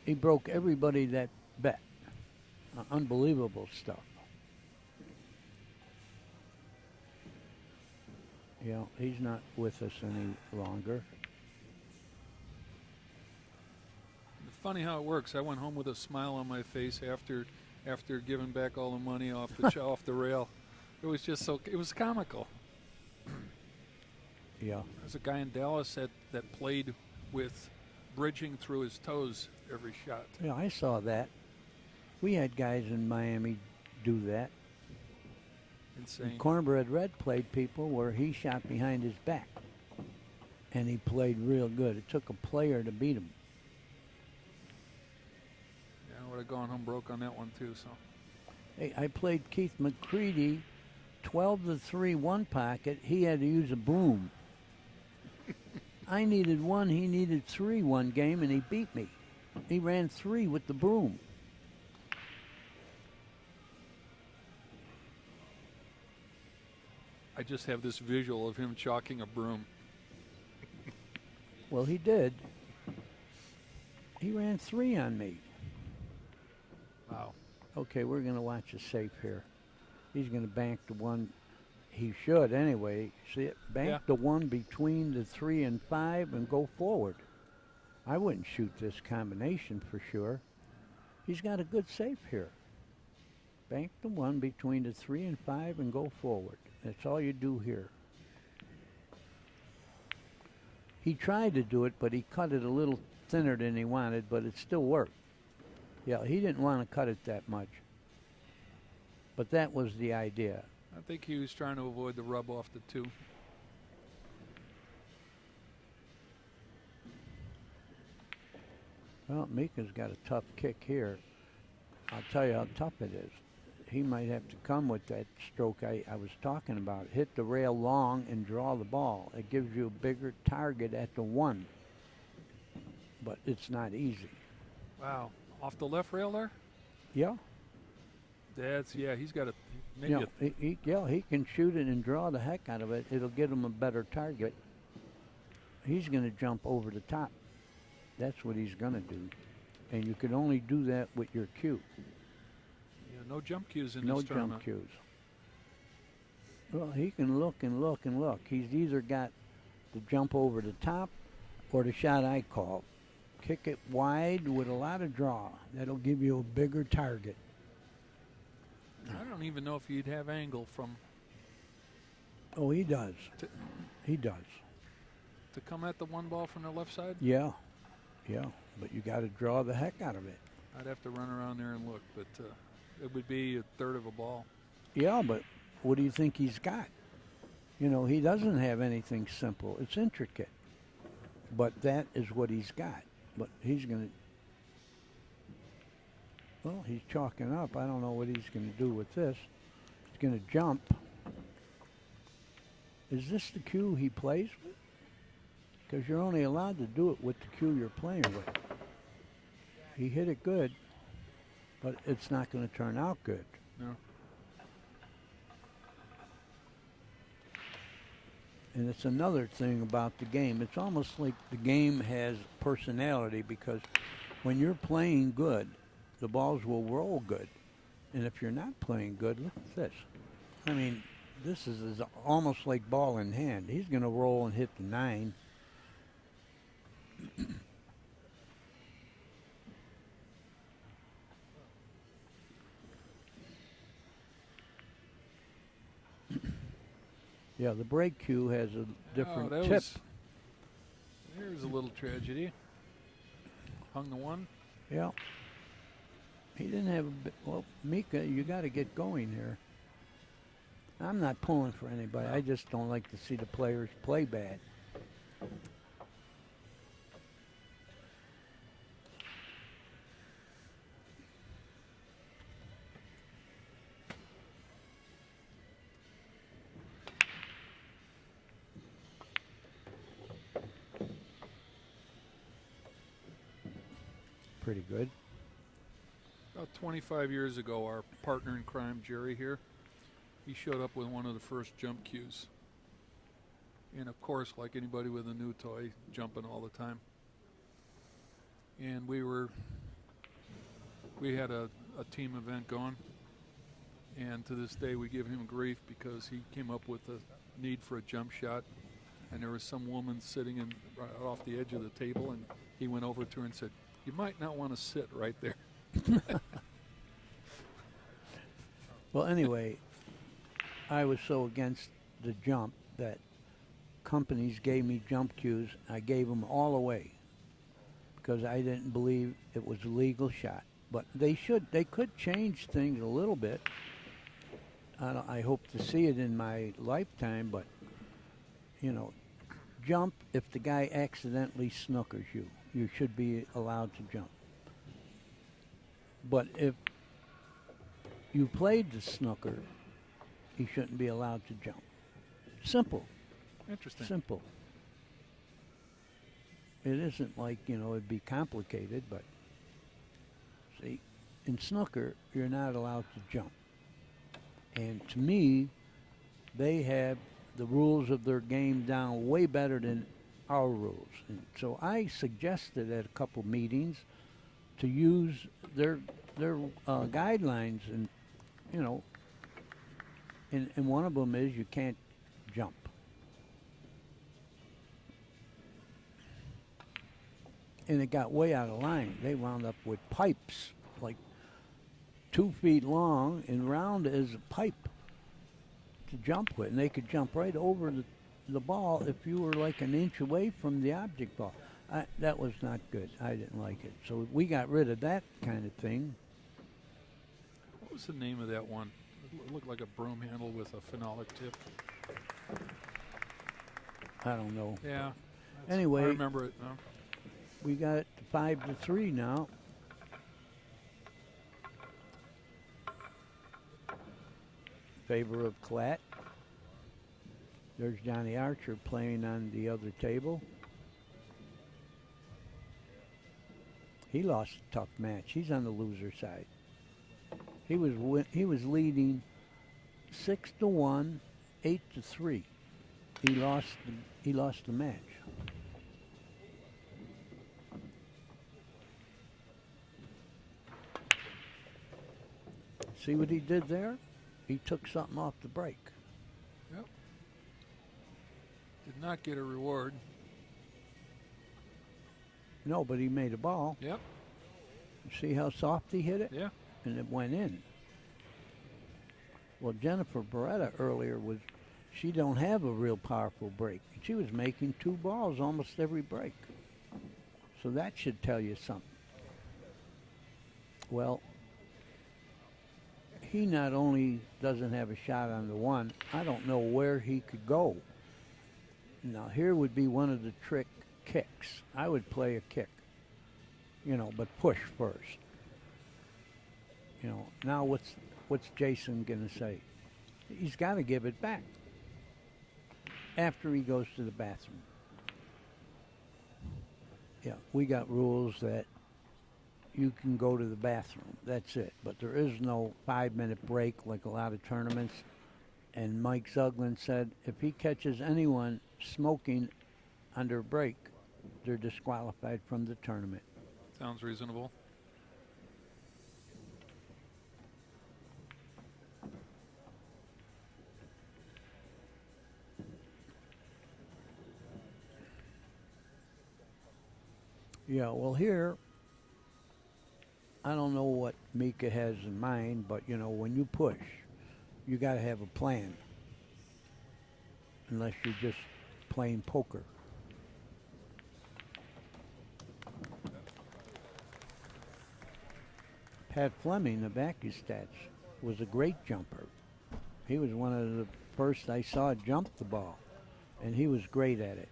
He broke everybody that bet. Unbelievable stuff. You know, he's not with us any longer. Funny how it works. I went home with a smile on my face after giving back all the money off the off the rail. It was just it was comical. Yeah. There's a guy in Dallas that played with bridging through his toes every shot. Yeah, I saw that. We had guys in Miami do that. Insane. Cornbread Red played people where he shot behind his back, and he played real good. It took a player to beat him. Yeah, I would have gone home broke on that one too. So. Hey, I played Keith McCready, 12-3 one pocket. He had to use a broom. I needed 1, he needed 3 one game, and he beat me. He ran 3 with the broom. I just have this visual of him chalking a broom. Well, he did. He ran 3 on me. Wow. Okay, we're going to watch a safe here. He's going to bank the 1. He should anyway. See it? Bank the 1 between the 3 and 5 and go forward. I wouldn't shoot this combination for sure. He's got a good safe here. Bank the 1 between the 3 and 5 and go forward. That's all you do here. He tried to do it, but he cut it a little thinner than he wanted, but it still worked. Yeah, he didn't want to cut it that much. But that was the idea. I think he was trying to avoid the rub off the 2. Well, Mika's got a tough kick here. I'll tell you how tough it is. He might have to come with that stroke I was talking about. Hit the rail long and draw the ball. It gives you a bigger target at the 1. But it's not easy. Wow. Off the left rail there? Yeah. He's got a maybe he can shoot it and draw the heck out of it. It'll get him a better target. He's going to jump over the top. That's what he's going to do. And you can only do that with your cue. no jump cues in No this tournament. jump cues. Well, he can look and look and look. He's either got to jump over the top or the shot I call. Kick it wide with a lot of draw. That'll give you a bigger target. I don't even know if you'd have angle from Oh, he does. He does. to come at the one ball from the left side. Yeah. Yeah. But you got to draw the heck out of it. I'd have to run around there and look, but it would be a third of a ball. Yeah, but what do you think he's got? You know, he doesn't have anything simple. It's intricate. But that is what he's got. But he's going to, well, he's chalking up. I don't know what he's going to do with this. He's going to jump. Is this the cue he plays with? Because you're only allowed to do it with the cue you're playing with. He hit it good, but it's not going to turn out good. No. And it's another thing about the game. It's almost like the game has personality because when you're playing good, the balls will roll good. And if you're not playing good, look at this. I mean, this is almost like ball in hand. He's going to roll and hit the 9. Yeah, the break cue has a different tip. Here's a little tragedy. Hung the 1. Yeah. He didn't have a bit. Well, Mika, you got to get going here. I'm not pulling for anybody. I just don't like to see the players play bad. Pretty good. About 25 years ago, our partner in crime, Jerry here, he showed up with one of the first jump cues. And of course, like anybody with a new toy, jumping all the time. And we had a team event going. And to this day, we give him grief because he came up with the need for a jump shot. And there was some woman sitting right off the edge of the table, and he went over to her and said, "You might not want to sit right there." Well, anyway, I was so against the jump that companies gave me jump cues. I gave them all away because I didn't believe it was a legal shot. But they could change things a little bit. I hope to see it in my lifetime, but, you know, jump if the guy accidentally snookers you. You should be allowed to jump. But if you played the snooker, you shouldn't be allowed to jump. Simple. Interesting. Simple. It isn't like, you know, it'd be complicated, but see, in snooker, you're not allowed to jump. And to me, they have the rules of their game down way better than our rules. And so I suggested at a couple meetings to use their guidelines, and you know, and one of them is you can't jump. And it got way out of line. They wound up with pipes like 2 feet long and round as a pipe to jump with, and they could jump right over the ball if you were like an inch away from the object ball. That was not good. I didn't like it. So we got rid of that kind of thing. What was the name of that one? It looked like a broom handle with a phenolic tip. I don't know. Yeah. Anyway, I remember it. No? We got it to 5-3 now. Favor of Klatt. There's Johnny Archer playing on the other table. He lost a tough match. He's on the loser side. He was leading 6-1, 8-3. He lost the match. See what he did there? He took something off the break. Yep. Did not get a reward. No, but he made a ball. Yep. See how soft he hit it? Yeah. And it went in. Well, Jennifer Beretta earlier she don't have a real powerful break. She was making 2 balls almost every break. So that should tell you something. Well, he not only doesn't have a shot on the 1, I don't know where he could go. Now, here would be one of the trick kicks. I would play a kick, but push first. Now what's Jason going to say? He's got to give it back after he goes to the bathroom. Yeah, we got rules that you can go to the bathroom. That's it. But there is no 5-minute break like a lot of tournaments. And Mike Zuglin said if he catches anyone smoking under break, they're disqualified from the tournament. Sounds reasonable. Yeah, well, here, I don't know what Mika has in mind, but, when you push, you got to have a plan. Unless you're just playing poker. Pat Fleming, the Vacuum Stats, was a great jumper. He was one of the first I saw jump the ball, and he was great at it.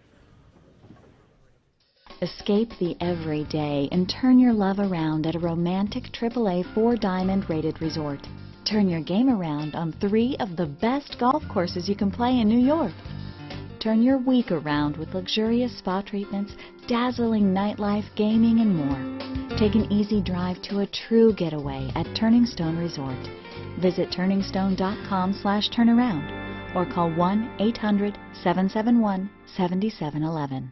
Escape the everyday and turn your love around at a romantic AAA 4-diamond rated resort. Turn your game around on 3 of the best golf courses you can play in New York. Turn your week around with luxurious spa treatments, dazzling nightlife, gaming, and more. Take an easy drive to a true getaway at Turning Stone Resort. Visit turningstone.com/turnaround or call 1-800-771-7711.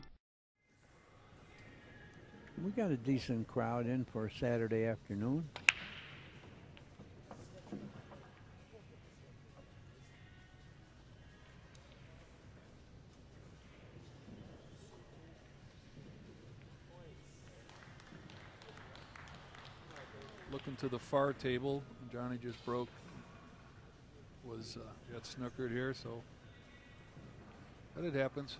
We got a decent crowd in for a Saturday afternoon. Looking to the far table, Johnny just broke. Got snookered here, so but it happens.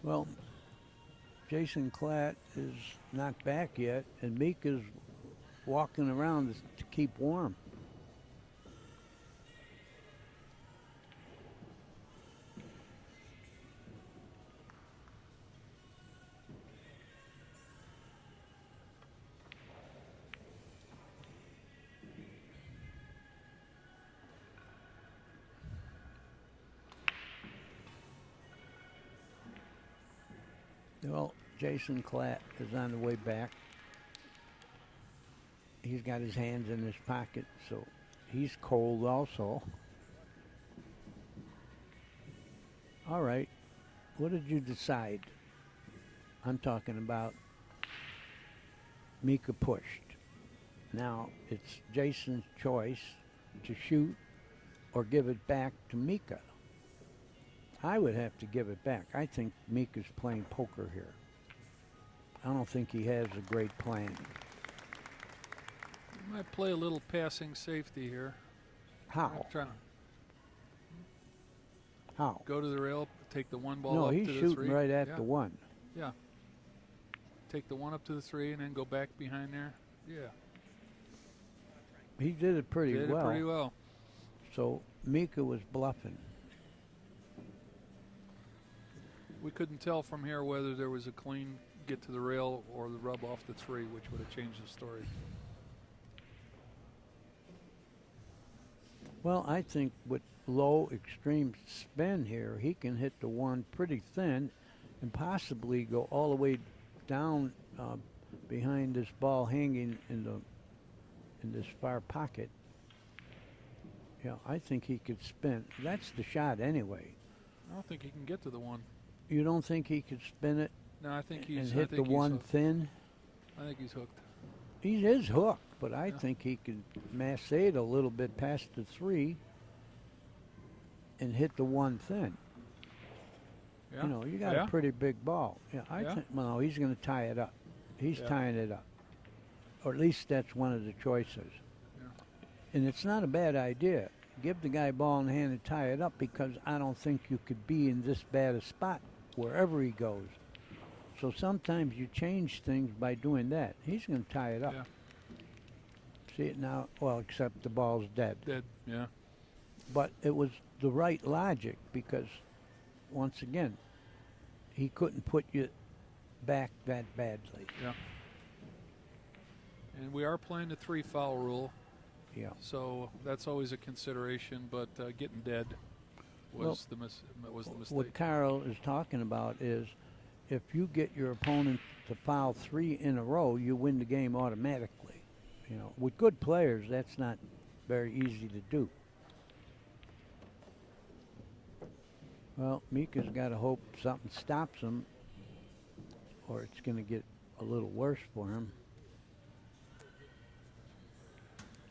Well, Jason Klatt is not back yet, and Mika's walking around to keep warm. Well, Jason Klatt is on the way back. He's got his hands in his pocket, so he's cold also. All right, what did you decide? I'm talking about Mika pushed. Now it's Jason's choice to shoot or give it back to Mika. I would have to give it back. I think Mika's playing poker here. I don't think he has a great plan. You might play a little passing safety here. How? How? Go to the rail, take the 1 ball No, up to he's the 3. shooting right at the 1. Yeah. Take the 1 up to the 3 and then go back behind there. Yeah. He did it pretty Did well. it pretty well. So Mika was bluffing. We couldn't tell from here whether there was a clean get to the rail or the rub off the 3, which would have changed the story. Well, I think with low extreme spin here, he can hit the 1 pretty thin and possibly go all the way down behind this ball hanging in this far pocket. Yeah, I think he could spin. That's the shot anyway. I don't think he can get to the 1. You don't think he could spin it No, I think and he's hit the 1 hooked. thin? I think he's hooked. He is hooked, but I think he could mass it a little bit past the 3 and hit the 1 thin. Yeah. You know, you got Yeah. a pretty big ball. Yeah, I Yeah. think, well, no, he's going to tie it up. He's Yeah. tying it up. Or at least that's one of the choices. Yeah. And it's not a bad idea. Give the guy ball in hand and tie it up, because I don't think you could be in this bad a spot wherever he goes. So sometimes you change things by doing that. He's going to tie it up. Yeah. See it now? Well, except the ball's dead. Dead. Yeah. But it was the right logic, because, once again, he couldn't put you back that badly. Yeah. And we are playing the 3 foul rule, Yeah. so that's always a consideration. But getting dead was the mistake. What Carl is talking about is, if you get your opponent to foul 3 in a row, you win the game automatically. You know, with good players, that's not very easy to do. Well, Mika's got to hope something stops him, or it's going to get a little worse for him.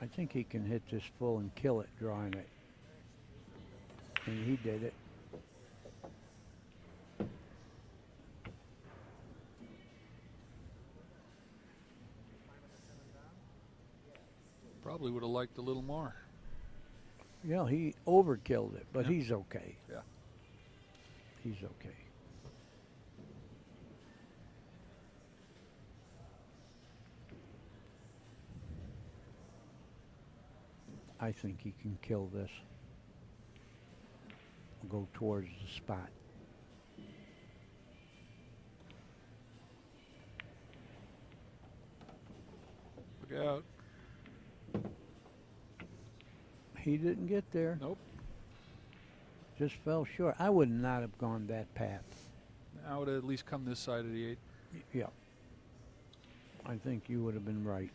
I think he can hit this full and kill it drawing it. And he did it. Probably would have liked a little more. Yeah, he overkilled it, but Yeah. he's okay. Yeah. He's okay. I think he can kill this. Go towards the spot. Look out. He didn't get there. Nope. Just fell short. I would not have gone that path. I would have at least come this side of the 8. Yeah. I think you would have been right.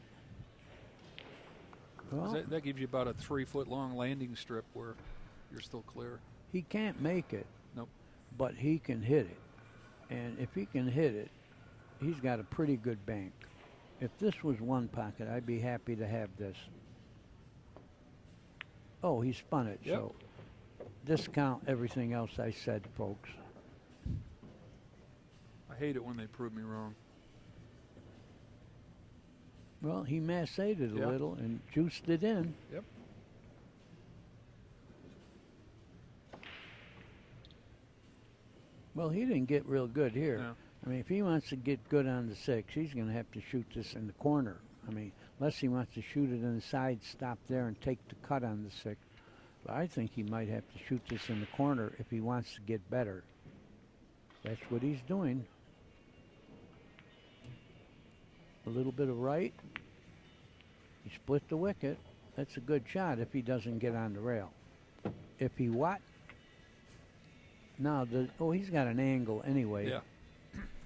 'Cause Well, that gives you about a 3-foot long landing strip where you're still clear. he can't make it. Nope. But he can hit it. And if he can hit it, he's got a pretty good bank. If this was one pocket, I'd be happy to have this. Oh, he spun it, Yep. so discount everything else I said, folks. I hate it when they prove me wrong. Well, he massaged it a Yeah. little and juiced it in. Yep. Well, he didn't get real good here. No. I mean, if he wants to get good on the 6, he's going to have to shoot this in the corner. I mean, unless he wants to shoot it inside, stop there and take the cut on the 6. But I think he might have to shoot this in the corner if he wants to get better. That's what he's doing. A little bit of right. He split the wicket. That's a good shot if he doesn't get on the rail. If he what? Now, he's got an angle anyway. Yeah.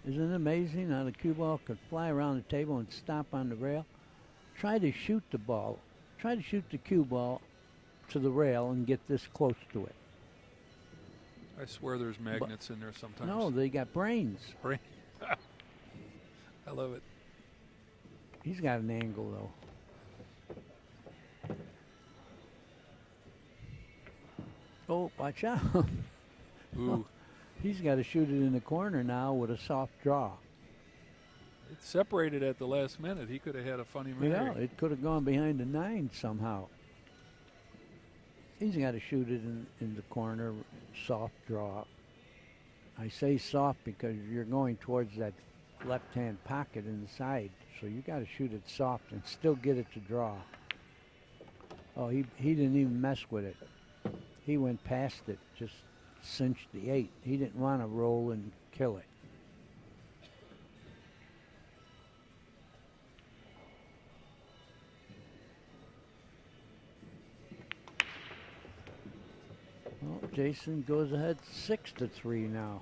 Isn't it amazing how the cue ball could fly around the table and stop on the rail? Try to shoot the ball. Try to shoot the cue ball to the rail and get this close to it. I swear there's magnets in there sometimes. No, they got brains. Brain. I love it. He's got an angle, though. Oh, watch out. Ooh. He's got to shoot it in the corner now with a soft draw. It separated at the last minute. He could have had a funny Mary. Yeah, it could have gone behind the 9 somehow. He's got to shoot it in the corner, soft draw. I say soft because you're going towards that left-hand pocket inside, so you got to shoot it soft and still get it to draw. Oh, he didn't even mess with it. He went past it, just cinched the 8. He didn't want to roll and kill it. Jason goes ahead 6-3 now.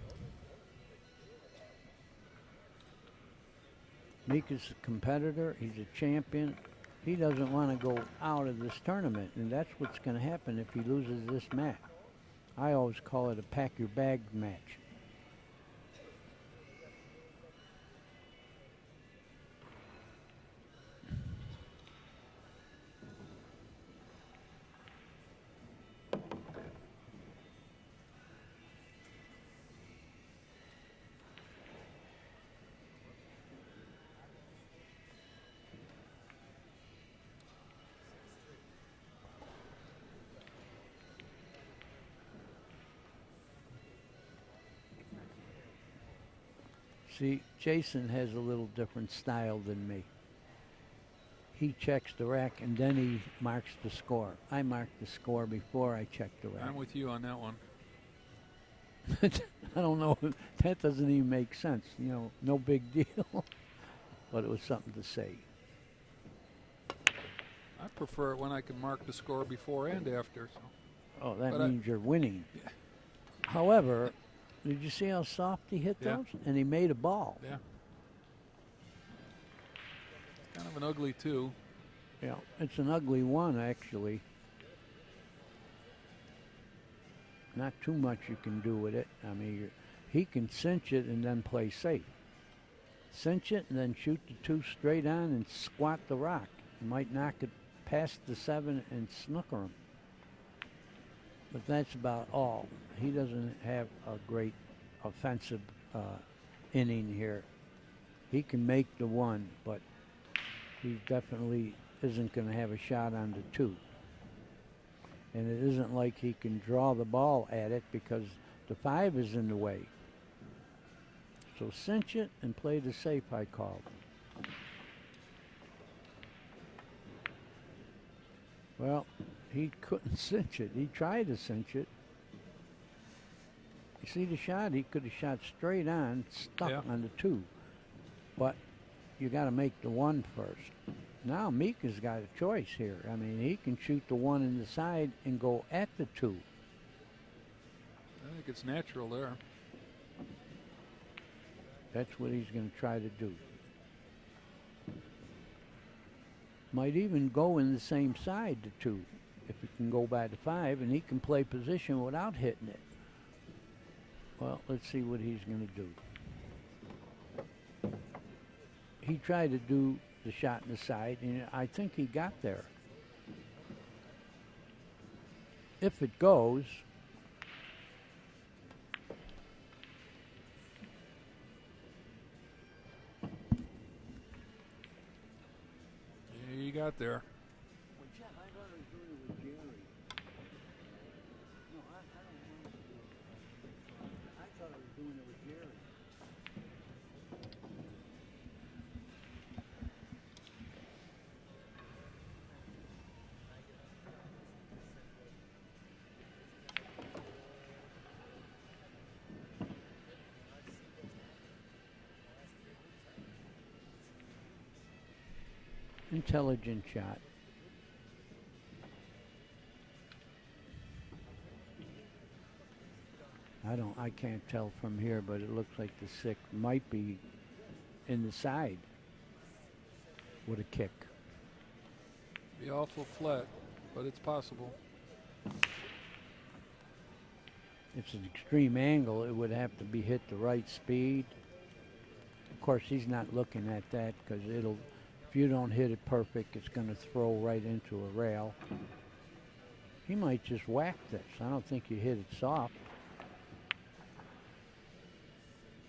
Mika's a competitor. He's a champion. He doesn't want to go out of this tournament, and that's what's going to happen if he loses this match. I always call it a pack your bag match. See, Jason has a little different style than me. He checks the rack and then he marks the score. I mark the score before I check the rack. I'm with you on that one. I don't know. That doesn't even make sense. You know, no big deal. But it was something to say. I prefer it when I can mark the score before and after. So. Oh, that But means you're winning. Yeah. However, did you see how soft he hit Yeah. those? And he made a ball. Yeah. Kind of an ugly two. Yeah, it's an ugly one, actually. Not too much you can do with it. I mean, he can cinch it and then play safe. Cinch it and then shoot the two straight on and squat the rock. You might knock it past the 7 and snooker him. But that's about all. He doesn't have a great offensive inning here. He can make the one, but he definitely isn't going to have a shot on the 2. And it isn't like he can draw the ball at it because the 5 is in the way. So cinch it and play the safe, I called. Well, he couldn't cinch it. He tried to cinch it. You see the shot? He could have shot straight on, stuck on the 2. But you got to make the 1 first. Now Mika's got a choice here. I mean, he can shoot the 1 in the side and go at the 2. I think it's natural there. That's what he's going to try to do. Might even go in the same side, the 2, if he can go by the 5, and he can play position without hitting it. Well, let's see what he's going to do. He tried to do the shot in the side, and I think he got there. If it goes, Yeah, you got there. intelligent shot. I can't tell from here, but it looks like the 6 might be in the side with a kick. Be awful flat, but it's possible. It's an extreme angle. It would have to be hit the right speed. Of course, he's not looking at that because if you don't hit it perfect, it's going to throw right into a rail. He might just whack this. I don't think you hit it soft.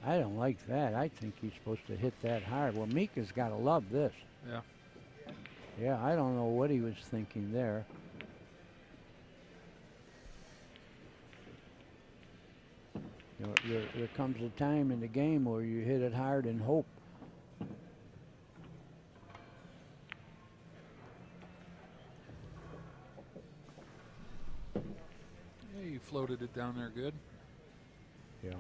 I don't like that. I think he's supposed to hit that hard. Well, Mika's got to love this. Yeah. Yeah, I don't know what he was thinking there. You know, there comes a time in the game where you hit it hard and hope. Yeah, you floated it down there good. Yeah.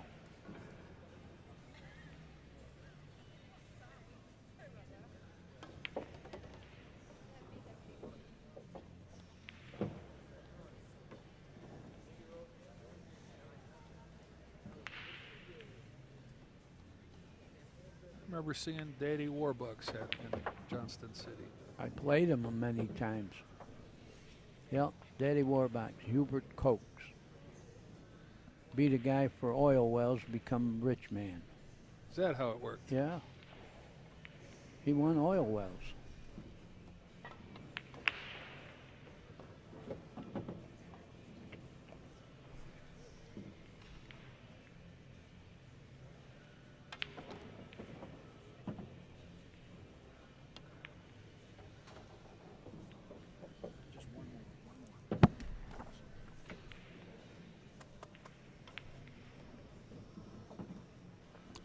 remember seeing Daddy Warbucks in Johnston City. I played him many times. Yep, Daddy Warbucks, Hubert Cokes. Beat a guy for oil wells, become a rich man. Is that how it worked? Yeah. He won oil wells.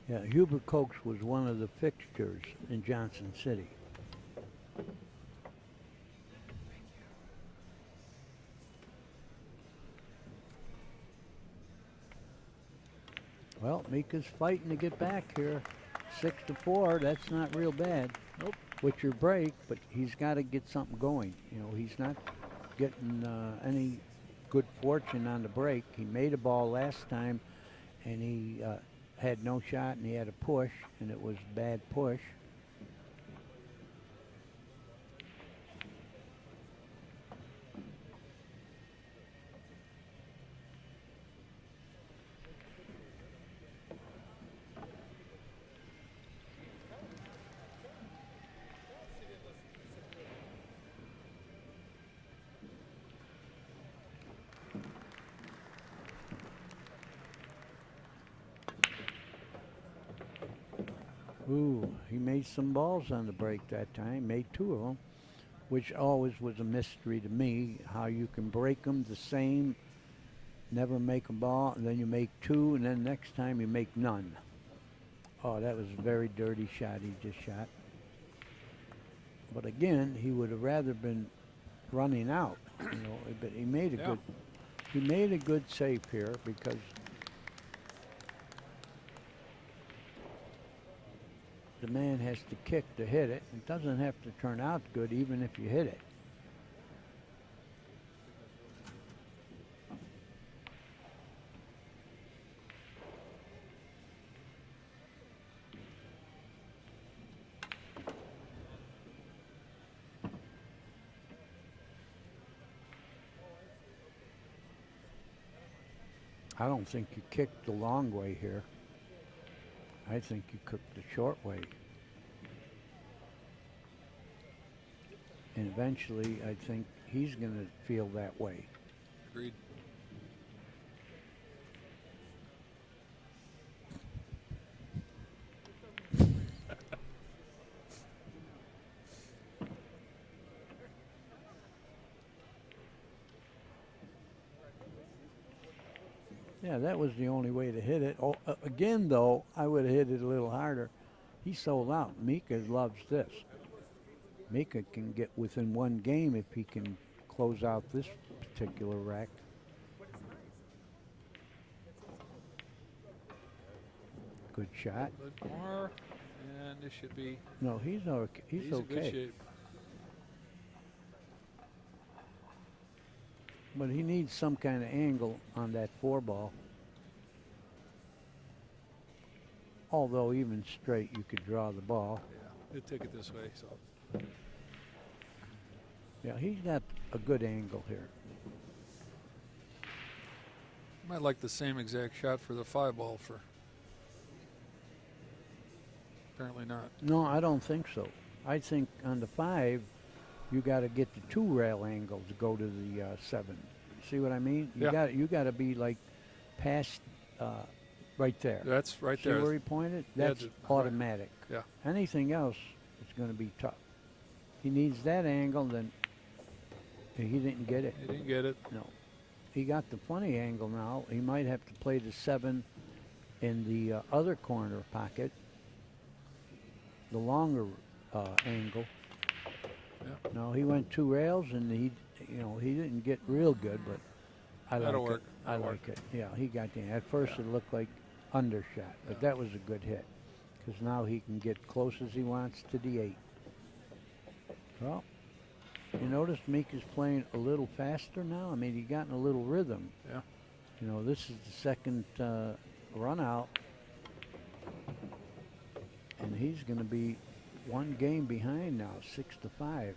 Yeah, Hubert Cokes was one of the fixtures in Johnson City. Well, Mika's fighting to get back here. 6-4, that's not real bad. Nope. With your break, but he's got to get something going. You know, he's not getting any good fortune on the break. He made a ball last time, and he had no shot, and he had a push, and it was a bad push. Ooh, he made some balls on the break that time, made 2 of them, which always was a mystery to me, how you can break them the same, never make a ball, and then you make 2, and then next time you make none. Oh, that was a very dirty shot he just shot. But again, he would have rather been running out, you know, but he made a good save here because the man has to kick to hit it. It doesn't have to turn out good even if you hit it. I don't think you kicked the long way here. I think you cooked the short way. And eventually, I think he's going to feel that way. Agreed. Yeah, that was the only way to hit it. Oh, again, though, I would have hit it a little harder. He sold out. Mika loves this. Mika can get within 1 game if he can close out this particular rack. Good shot. But more, and this should be. No, he's okay. He's in okay. good shape. But he needs some kind of angle on that 4 ball. Although even straight, you could draw the ball. Yeah, it took it this way, so. Yeah, he's got a good angle here. Might like the same exact shot for the 5 ball for. Apparently not. No, I don't think so. I think on the 5, you got to get the 2 rail angle to go to the 7. See what I mean? You got to be like past right there. That's right See there. where he pointed? Yeah, That's automatic. Yeah. Anything else is going to be tough. He needs that angle, then he didn't get it. He didn't get it. No. He got the funny angle now. He might have to play the 7 in the other corner pocket, the longer angle. Yeah. No, he went 2 rails, and he didn't get real good, but I That'll like work. it. I like it. Yeah, he got the. At first, it looked like undershot, but that was a good hit because now he can get close as he wants to the 8. Well, you notice Mika's playing a little faster now. I mean, he got in a little rhythm. Yeah. You know, this is the second run out, and he's going to be one game behind now, 6-5.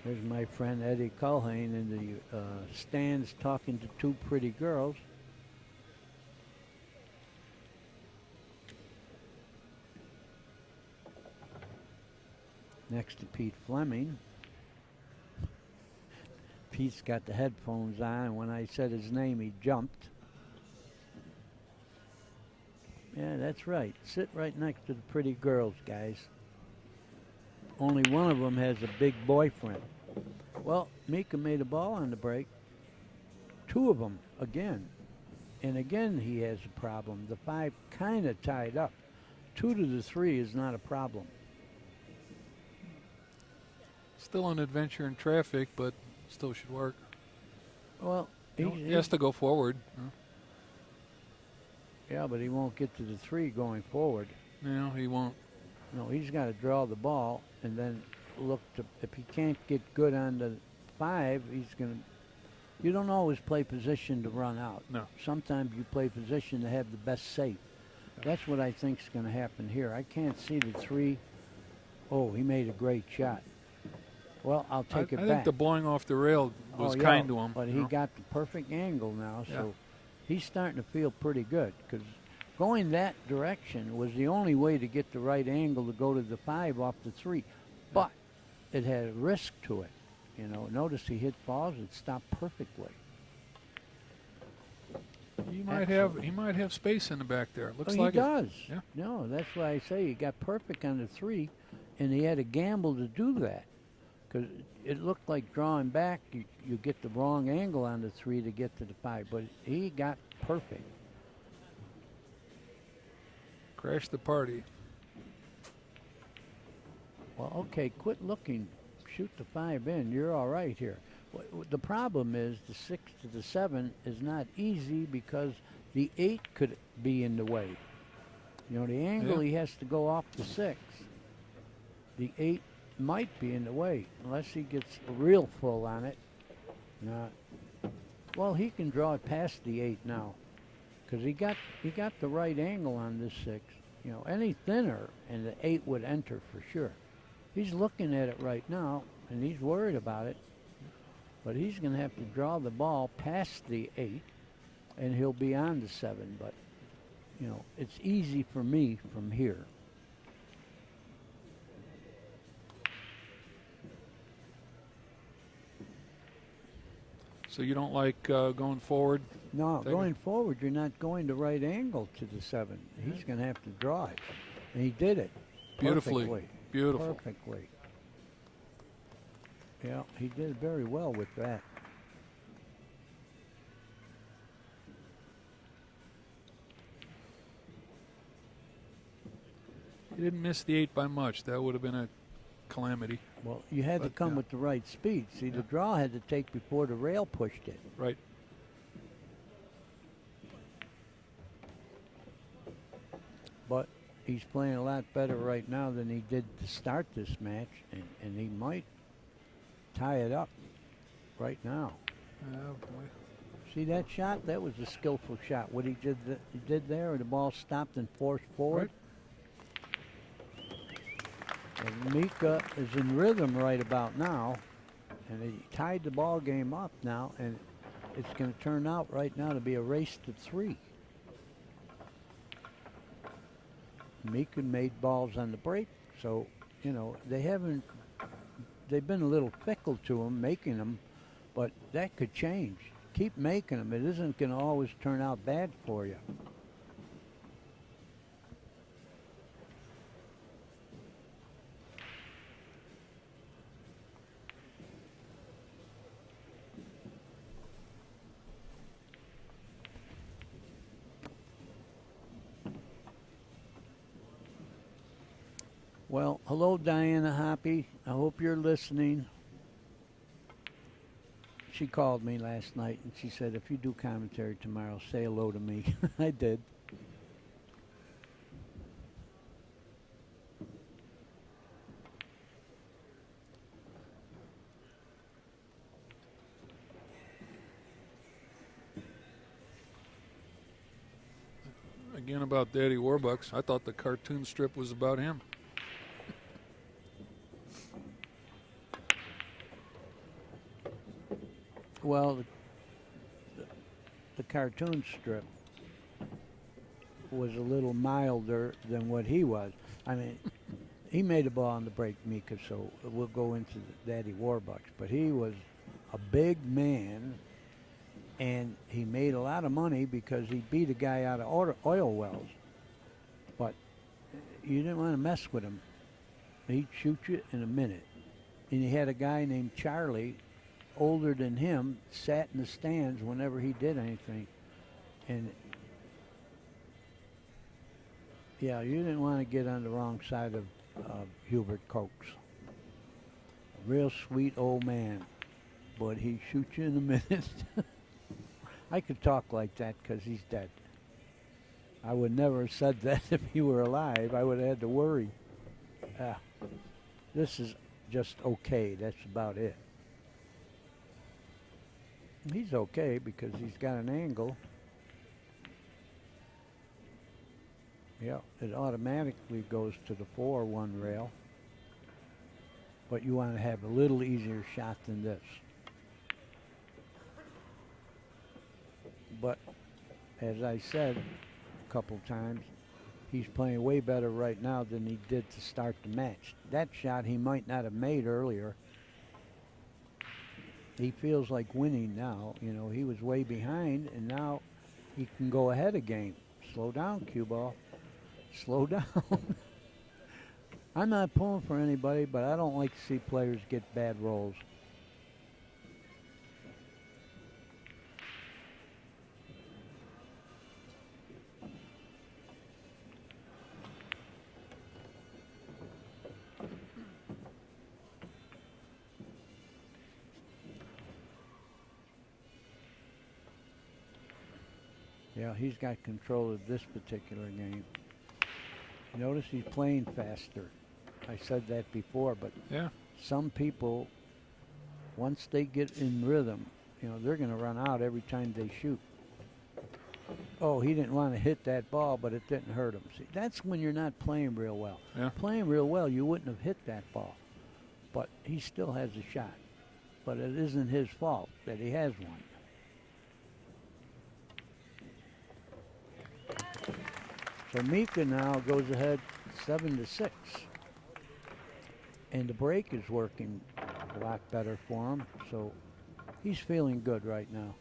There's my friend Eddie Culhane in the stands talking to two pretty girls. Next to Pete Fleming. Pete's got the headphones on, and when I said his name, he jumped. Yeah, that's right. Sit right next to the pretty girls, guys. Only one of them has a big boyfriend. Well, Mika made a ball on the break. Two of them again. And again, he has a problem. The 5 kind of tied up. 2 to the 3 is not a problem. Still an adventure in traffic, but still should work. Well, He has to go forward. Yeah, but he won't get to the 3 going forward. No, he won't. No, he's got to draw the ball and then look to, if he can't get good on the 5, he's going to, you don't always play position to run out. No. Sometimes you play position to have the best save. That's what I think is going to happen here. I can't see the 3. Oh, he made a great shot. Well, I'll take it back. I think the blowing off the rail was kind to him. But he got the perfect angle now, so he's starting to feel pretty good, because going that direction was the only way to get the right angle to go to the 5 off the 3. But it had a risk to it. You know, notice he hit balls, it stopped perfectly. He might have space in the back there. Looks like he does. Yeah. No, that's why I say he got perfect on the 3, and he had a gamble to do that, because it looked like drawing back, you get the wrong angle on the 3 to get to the 5, but he got perfect. Crash the party. Well, okay, quit looking. Shoot the 5 in. You're all right here. The problem is the 6 to the 7 is not easy because the 8 could be in the way. You know, the angle he has to go off the 6. The 8 might be in the way unless he gets real full on it. Well, he can draw it past the 8 now because he got the right angle on this 6. You know, any thinner and the 8 would enter for sure. He's looking at it right now, and he's worried about it. But he's going to have to draw the ball past the 8, and he'll be on the 7. But, you know, it's easy for me from here. So you don't like going forward? No, going forward, you're not going the right angle to the 7. He's going to have to draw it. And he did it. Beautifully. Perfectly. Beautiful. Perfectly. Yeah, he did very well with that. He didn't miss the 8 by much. That would have been a calamity. Well, you had to come with the right speed. See, the draw had to take before the rail pushed it. Right. But he's playing a lot better right now than he did to start this match, and he might tie it up right now. See that shot? That was a skillful shot. What he did there, the ball stopped and forced forward. Right. And Mika is in rhythm right about now, and he tied the ball game up now, and it's going to turn out right now to be a race to 3. Mika made balls on the break, so, you know, they've been a little fickle to him, making them, but that could change. Keep making them. It isn't going to always turn out bad for you. Well, hello, Diana Hoppy. I hope you're listening. She called me last night and she said, if you do commentary tomorrow, say hello to me. I did. Again about Daddy Warbucks, I thought the cartoon strip was about him. Well, the cartoon strip was a little milder than what he was. I mean, he made a ball on the break, Mika, so we'll go into the Daddy Warbucks. But he was a big man, and he made a lot of money because he beat a guy out of oil wells. But you didn't want to mess with him. He'd shoot you in a minute. And he had a guy named Charlie, older than him, sat in the stands whenever he did anything. And yeah, you didn't want to get on the wrong side of Hubert Cokes. A real sweet old man, but he'd shoot you in a minute. I could talk like that because he's dead. I would never have said that if he were alive. I would have had to worry. This is just okay. That's about it. He's okay because he's got an angle. Yeah, it automatically goes to the 4-1 rail. But you want to have a little easier shot than this. But as I said a couple times, he's playing way better right now than he did to start the match. That shot he might not have made earlier. He feels like winning now. You know, he was way behind, and now he can go ahead a game. Slow down, cue ball. Slow down. I'm not pulling for anybody, but I don't like to see players get bad rolls. Yeah, he's got control of this particular game. You notice he's playing faster. I said that before, but Yeah. some people, once they get in rhythm, you know, they're going to run out every time they shoot. Oh, he didn't want to hit that ball, but it didn't hurt him. See, that's when you're not playing real well. Yeah. Playing real well, you wouldn't have hit that ball. But he still has a shot. But it isn't his fault that he has one. So Mika now goes ahead 7-6. And the break is working a lot better for him. So he's feeling good right now.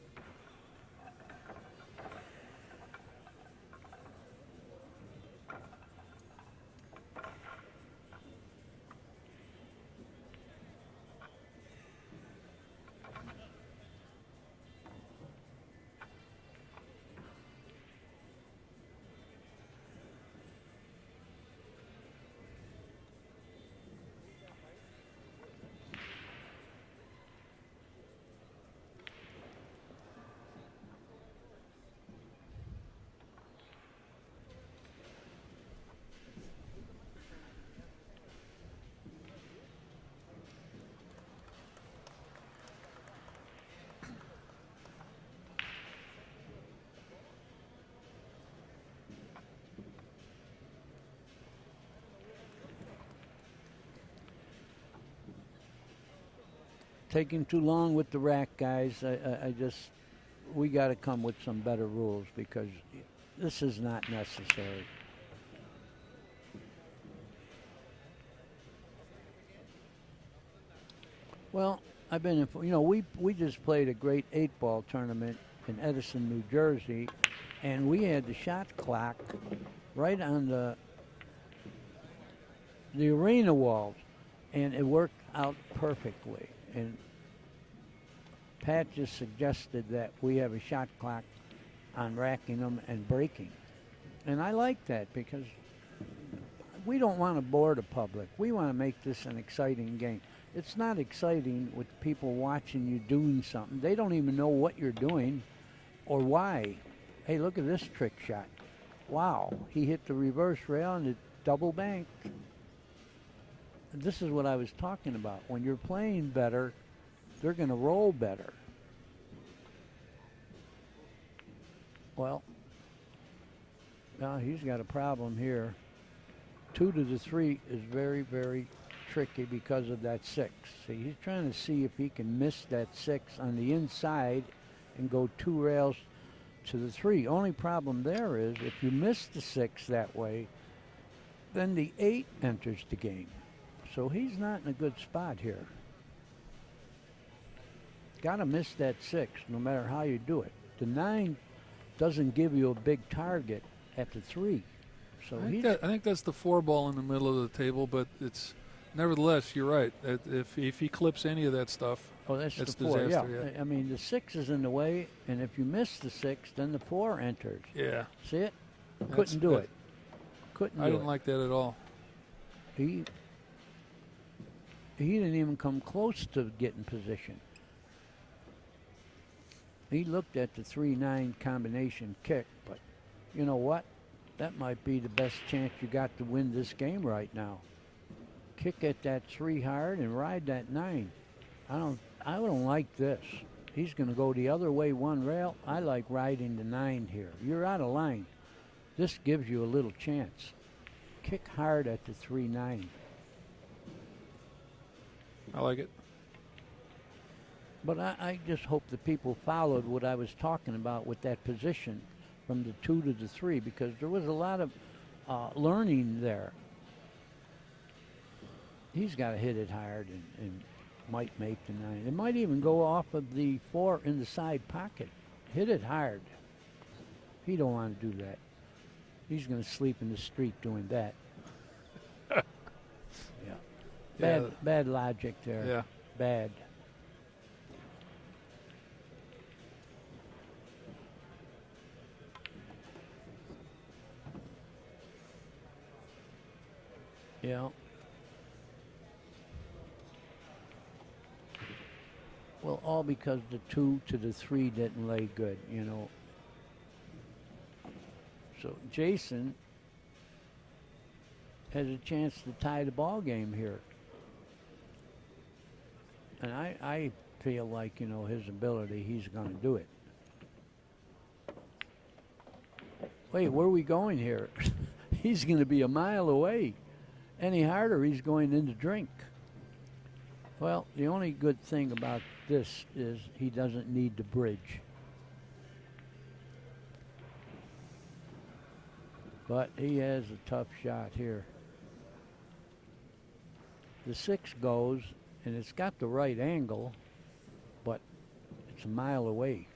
Taking too long with the rack, guys. We got to come with some better rules because this is not necessary. Well, I've been, we just played a great 8-ball tournament in Edison, New Jersey, and we had the shot clock right on the arena walls, and it worked out perfectly. And Pat just suggested that we have a shot clock on racking them and breaking. And I like that because we don't want to bore the public. We want to make this an exciting game. It's not exciting with people watching you doing something. They don't even know what you're doing or why. Hey, look at this trick shot. Wow, he hit the reverse rail and it double banked. This is what I was talking about. When you're playing better, they're going to roll better. Well, now he's got a problem here. 2 to the 3 is very, very tricky because of that 6. See, he's trying to see if he can miss that 6 on the inside and go 2 rails to the 3. Only problem there is if you miss the 6 that way, then the 8 enters the game. So he's not in a good spot here. Got to miss that 6 no matter how you do it. The 9 doesn't give you a big target at the 3. So I think that's the 4 ball in the middle of the table, but it's nevertheless, you're right. If he clips any of that stuff, that's it's the 4. disaster. Yeah. I mean, the 6 is in the way, and if you miss the 6, then the 4 enters. Yeah. See it? Couldn't do it. Couldn't do it. I didn't like that at all. He didn't even come close to getting position. He looked at the 3-9 combination kick, but you know what? That might be the best chance you got to win this game right now. Kick at that 3 hard and ride that 9. I don't like this. He's going to go the other way 1 rail. I like riding the 9 here. You're out of line. This gives you a little chance. Kick hard at the 3-9. I like it. But I just hope the people followed what I was talking about with that position from the 2 to the 3, because there was a lot of learning there. He's got to hit it hard and might make the 9. It might even go off of the 4 in the side pocket. Hit it hard. He don't want to do that. He's going to sleep in the street doing that. Yeah. Bad logic there. Yeah. Bad. Yeah. Well, all because the 2 to the 3 didn't lay good, you know. So Jason has a chance to tie the ball game here. And I feel like, you know, his ability, he's going to do it. Wait, where are we going here? He's going to be a mile away. Any harder, he's going in to drink. Well, the only good thing about this is he doesn't need the bridge. But he has a tough shot here. The 6 goes, and it's got the right angle, but it's a mile away.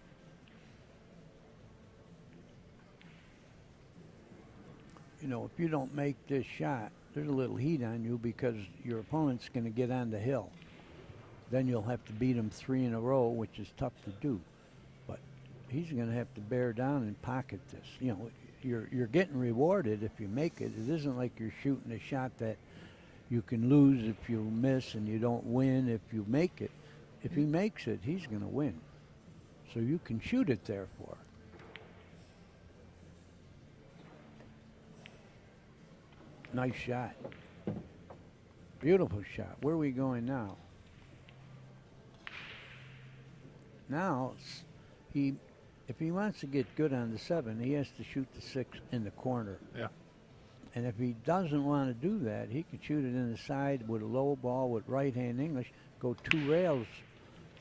You know, if you don't make this shot, there's a little heat on you because your opponent's going to get on the hill. Then you'll have to beat him 3 in a row, which is tough to do. But he's going to have to bear down and pocket this. You know, you're getting rewarded if you make it. It isn't like you're shooting a shot that you can lose if you miss and you don't win if you make it. If he makes it, he's going to win. So you can shoot it therefore. Nice shot. Beautiful shot. Where are we going now? Now, if he wants to get good on the 7, he has to shoot the 6 in the corner. Yeah. And if he doesn't want to do that, he could shoot it in the side with a low ball with right-hand English, go 2 rails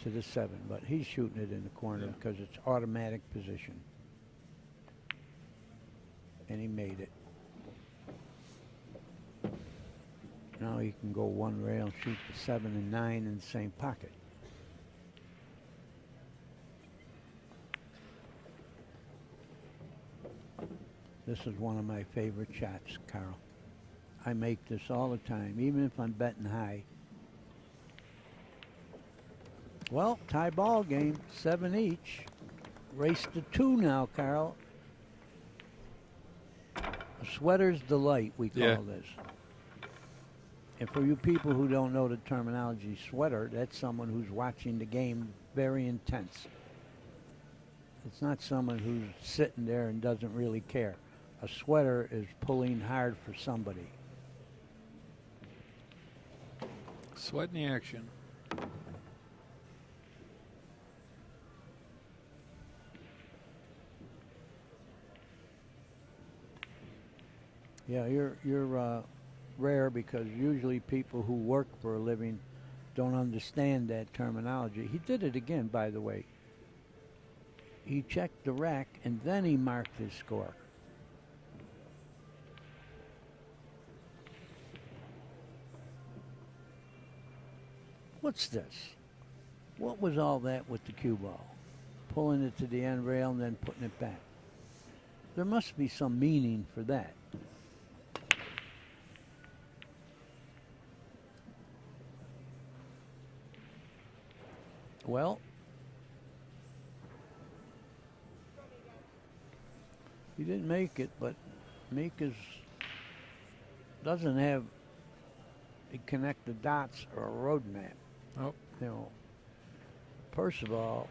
to the 7. But he's shooting it in the corner because it's automatic position. And he made it. Now he can go 1 rail, shoot the 7 and 9 in the same pocket. This is one of my favorite shots, Carl. I make this all the time, even if I'm betting high. Well, tie ball game, 7 each. Race to 2 now, Carl. A sweater's delight, we call this. And for you people who don't know the terminology sweater, that's someone who's watching the game very intense. It's not someone who's sitting there and doesn't really care. A sweater is pulling hard for somebody. Sweating the action. Yeah, you're rare because usually people who work for a living don't understand that terminology. He did it again, by the way. He checked the rack and then he marked his score. What's this? What was all that with the cue ball? Pulling it to the end rail and then putting it back. There must be some meaning for that. Well, he didn't make it, but Mika's doesn't have a connect the dots or a road map. Oh, You know, first of all,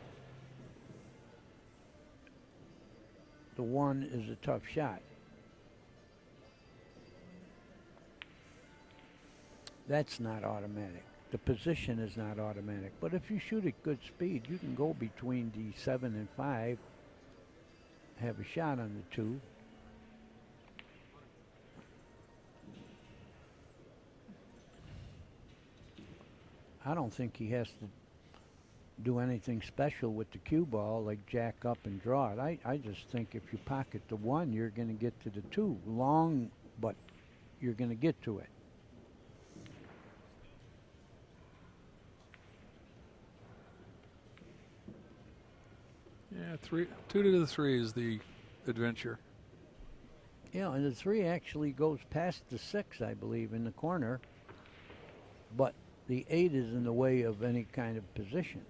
the one is a tough shot. That's not automatic. The position is not automatic. But if you shoot at good speed, you can go between the 7 and 5, have a shot on the 2. I don't think he has to do anything special with the cue ball like jack up and draw it. I just think if you pocket the 1, you're going to get to the 2. Long, but you're going to get to it. yeah, 2 to the 3 is the adventure. Yeah, and the 3 actually goes past the 6, I believe, in the corner. But the 8 is in the way of any kind of position.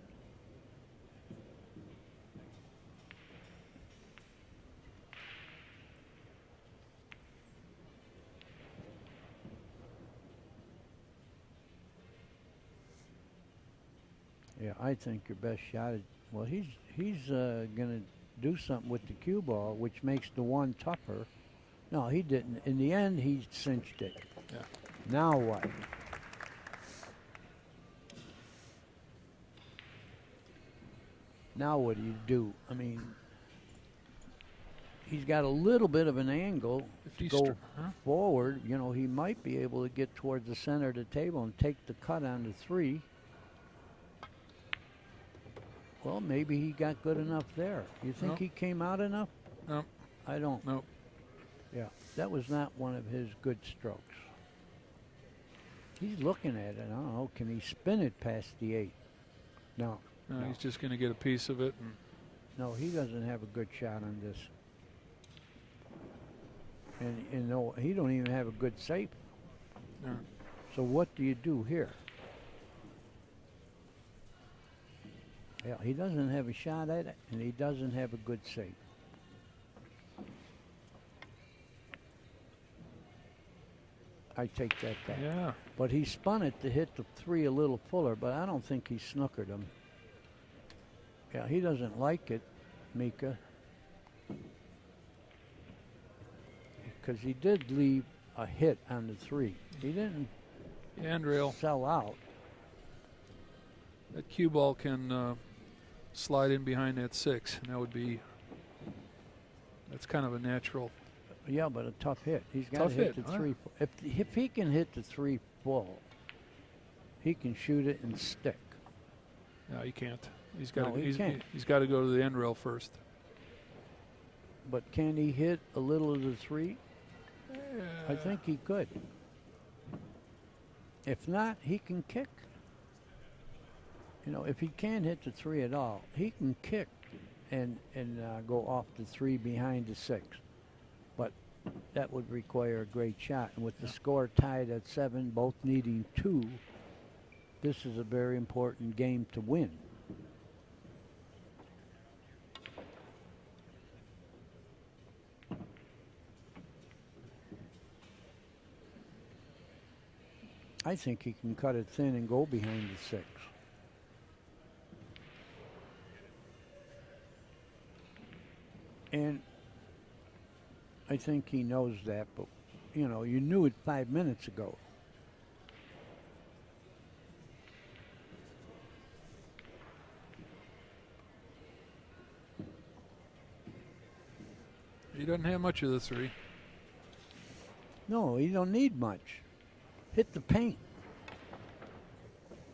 Yeah, I think your best shot is, well, he's going to do something with the cue ball, which makes the 1 tougher. No, he didn't. In the end, he cinched it. Yeah. Now what? Now what do you do? I mean, he's got a little bit of an angle If to he's go forward. You know, he might be able to get towards the center of the table and take the cut on the 3. Well, maybe he got good enough there. You think Nope. he came out enough? No, I don't. no. Yeah, that was not one of his good strokes. He's looking at it. I don't know. Can he spin it past the 8? No. No, No. he's just going to get a piece of it. And No, he doesn't have a good shot on this. And no, he don't even have a good safe. no. So what do you do here? Yeah, he doesn't have a shot at it, and he doesn't have a good safe. I take that back. Yeah. But he spun it to hit the 3 a little fuller, but I don't think he snookered him. Yeah, he doesn't like it, Mika. Because he did leave a hit on the 3. He didn't And rail. sell out. That cue ball can slide in behind that 6, and that would be, that's kind of a natural. Yeah, but a tough hit. He's got to Tough hit hit, the huh? 3. If he can hit the 3 full, he can shoot it and stick. No, he can't. He's got No, to. he can't. He's got to go to the end rail first. But can he hit a little of the 3? I think he could. If not, he can kick. You know, if he can't hit the 3 at all, he can kick and go off the 3 behind the 6. But that would require a great shot. And with the score tied at 7, both needing 2, this is a very important game to win. I think he can cut it thin and go behind the 6. And I think he knows that, but you know, you knew it 5 minutes ago. He doesn't have much of the 3. No, you don't need much. Hit the paint.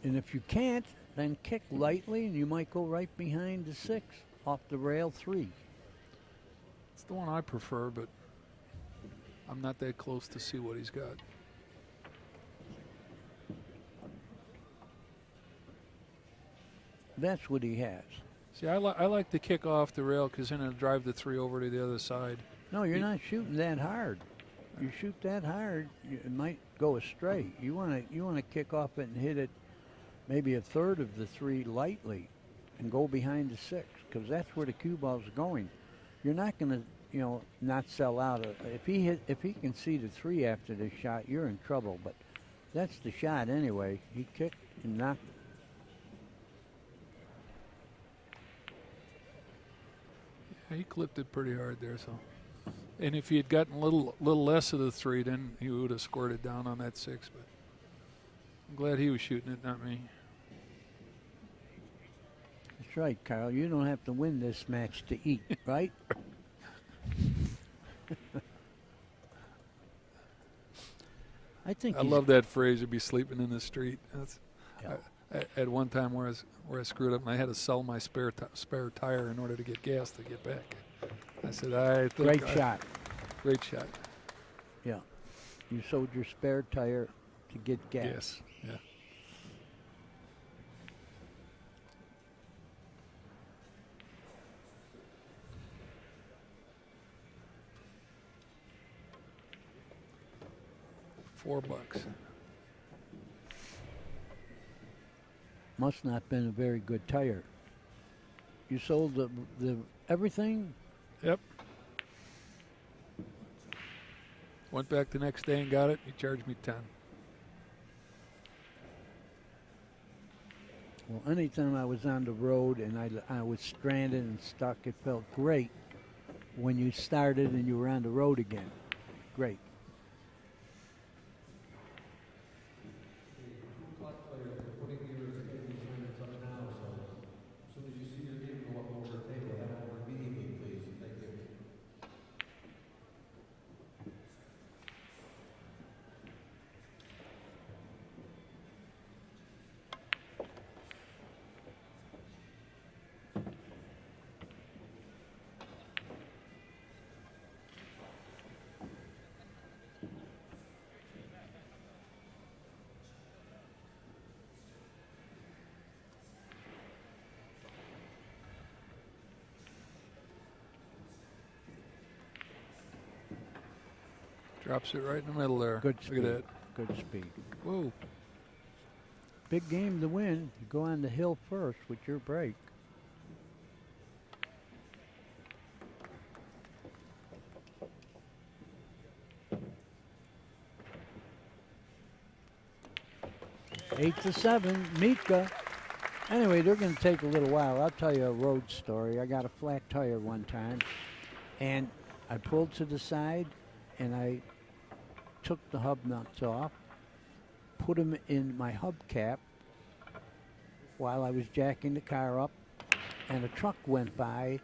And if you can't, then kick lightly and you might go right behind the 6 off the rail 3. It's the one I prefer, but I'm not that close to see what he's got. That's what he has. See, I like to kick off the rail because then it'll drive the 3 over to the other side. No, you're not shooting that hard. You shoot that hard, it might go astray. You want to kick off it and hit it maybe a third of the 3 lightly and go behind the 6, because that's where the cue ball's going. You're not going to, you know, not sell out. If he can see the 3 after this shot, you're in trouble. But that's the shot anyway. He kicked and knocked. Yeah, he clipped it pretty hard there. So, and if he had gotten a little less of the 3, then he would have scored it down on that 6. But I'm glad he was shooting it, not me. That's right, Carl. You don't have to win this match to eat, right? I love that phrase, "you'd be sleeping in the street." That's, Yeah. at one time where I screwed up and I had to sell my spare tire in order to get gas to get back. I said, I think Great shot. Great shot. Yeah. You sold your spare tire to get gas. Yes. Yeah. $4. Must not been a very good tire. You sold the everything? Yep. Went back the next day and got it. He charged me 10. Well, anytime I was on the road and I was stranded and stuck, it felt great when you started and you were on the road again. Great. Drops it right in the middle there. Good speed. Look at that. Good speed. Whoa. Big game to win. You go on the hill first with your break. Eight to 7, Mika. Anyway, they're going to take a little while. I'll tell you a road story. I got a flat tire one time, and I pulled to the side, and I took the hub nuts off, put them in my hubcap while I was jacking the car up, and a truck went by,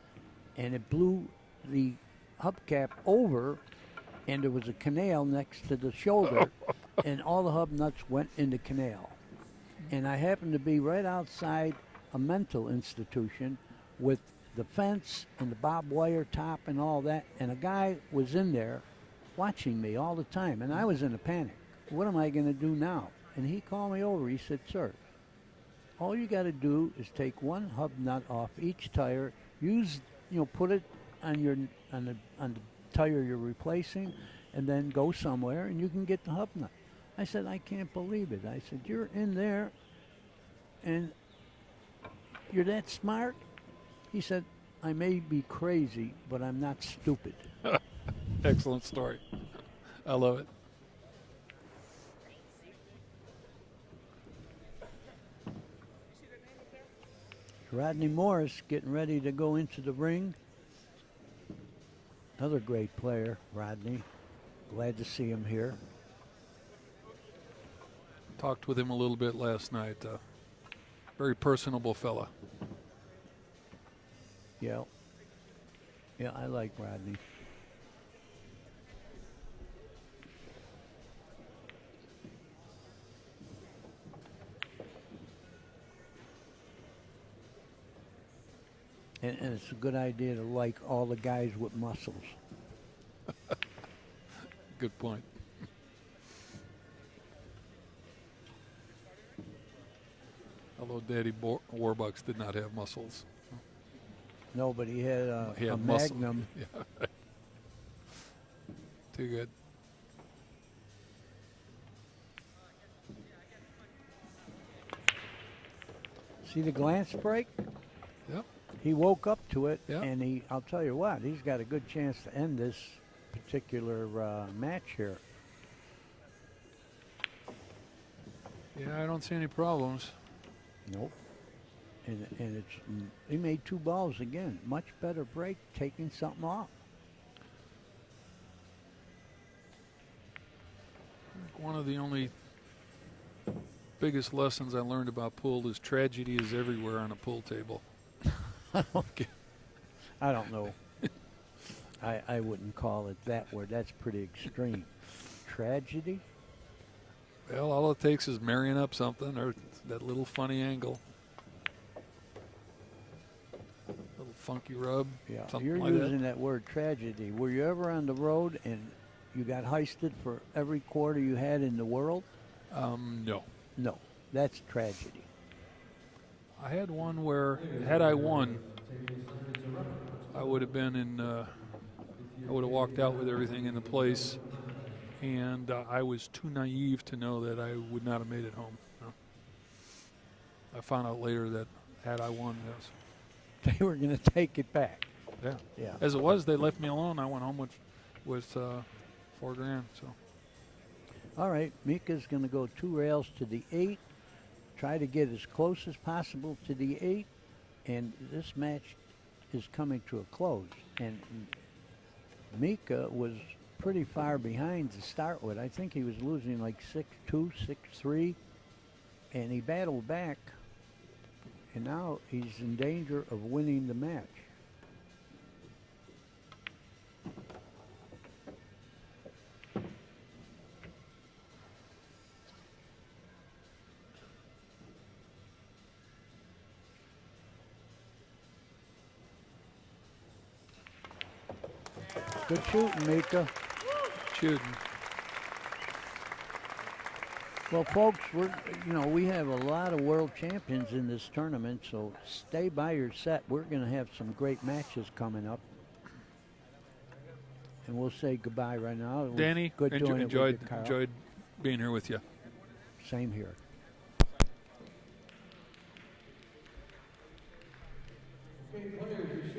and it blew the hubcap over, and there was a canal next to the shoulder, and all the hub nuts went in the canal. And I happened to be right outside a mental institution with the fence and the barbed wire top and all that, and a guy was in there watching me all the time, and I was in a panic. What am I going to do now? And he called me over. He said, "Sir, all you got to do is take one hub nut off each tire, put it on the tire you're replacing, and then go somewhere and you can get the hub nut." I said, "I can't believe it." I said, "You're in there and you're that smart?" He said, "I may be crazy, but I'm not stupid." Excellent story. I love it. Rodney Morris getting ready to go into the ring. Another great player, Rodney. Glad to see him here. Talked with him a little bit last night. Very personable fella. Yeah. Yeah, I like Rodney. And it's a good idea to like all the guys with muscles. Good point. Although Daddy Warbucks did not have muscles. No, but he had He a had muscle. Magnum. Yeah. Too good. See the glance break? Yep. He woke up to it, Yeah. and I'll tell you what, he's got a good chance to end this particular match here. Yeah, I don't see any problems. Nope. And he made 2 balls again. Much better break, taking something off. I think one of the only biggest lessons I learned about pool is tragedy is everywhere on a pool table. I don't know. I wouldn't call it that word. That's pretty extreme. Tragedy? Well, all it takes is marrying up something or that little funny angle. Little funky rub. Yeah, something you're like using that word tragedy. Were you ever on the road and you got heisted for every quarter you had in the world? No. No, that's tragedy. I had one where, had I won, I would have been in, I would have walked out with everything in the place, and I was too naive to know that I would not have made it home. No. I found out later that had I won, yes. They were going to take it back. Yeah. Yeah. As it was, they left me alone. I went home with $4,000. So. All right, Mika's going to go 2 rails to the 8, try to get as close as possible to the 8, and this match is coming to a close. And Mika was pretty far behind to start with. I think he was losing like 6-2, 6-3, and he battled back, and now he's in danger of winning the match. Good shooting, Mika. Shooting. Well, folks, we have a lot of world champions in this tournament, so stay by your set. We're going to have some great matches coming up. And we'll say goodbye right now. It was Danny, good doing it with you, Carl. enjoyed being here with you. Same here. Okay, players,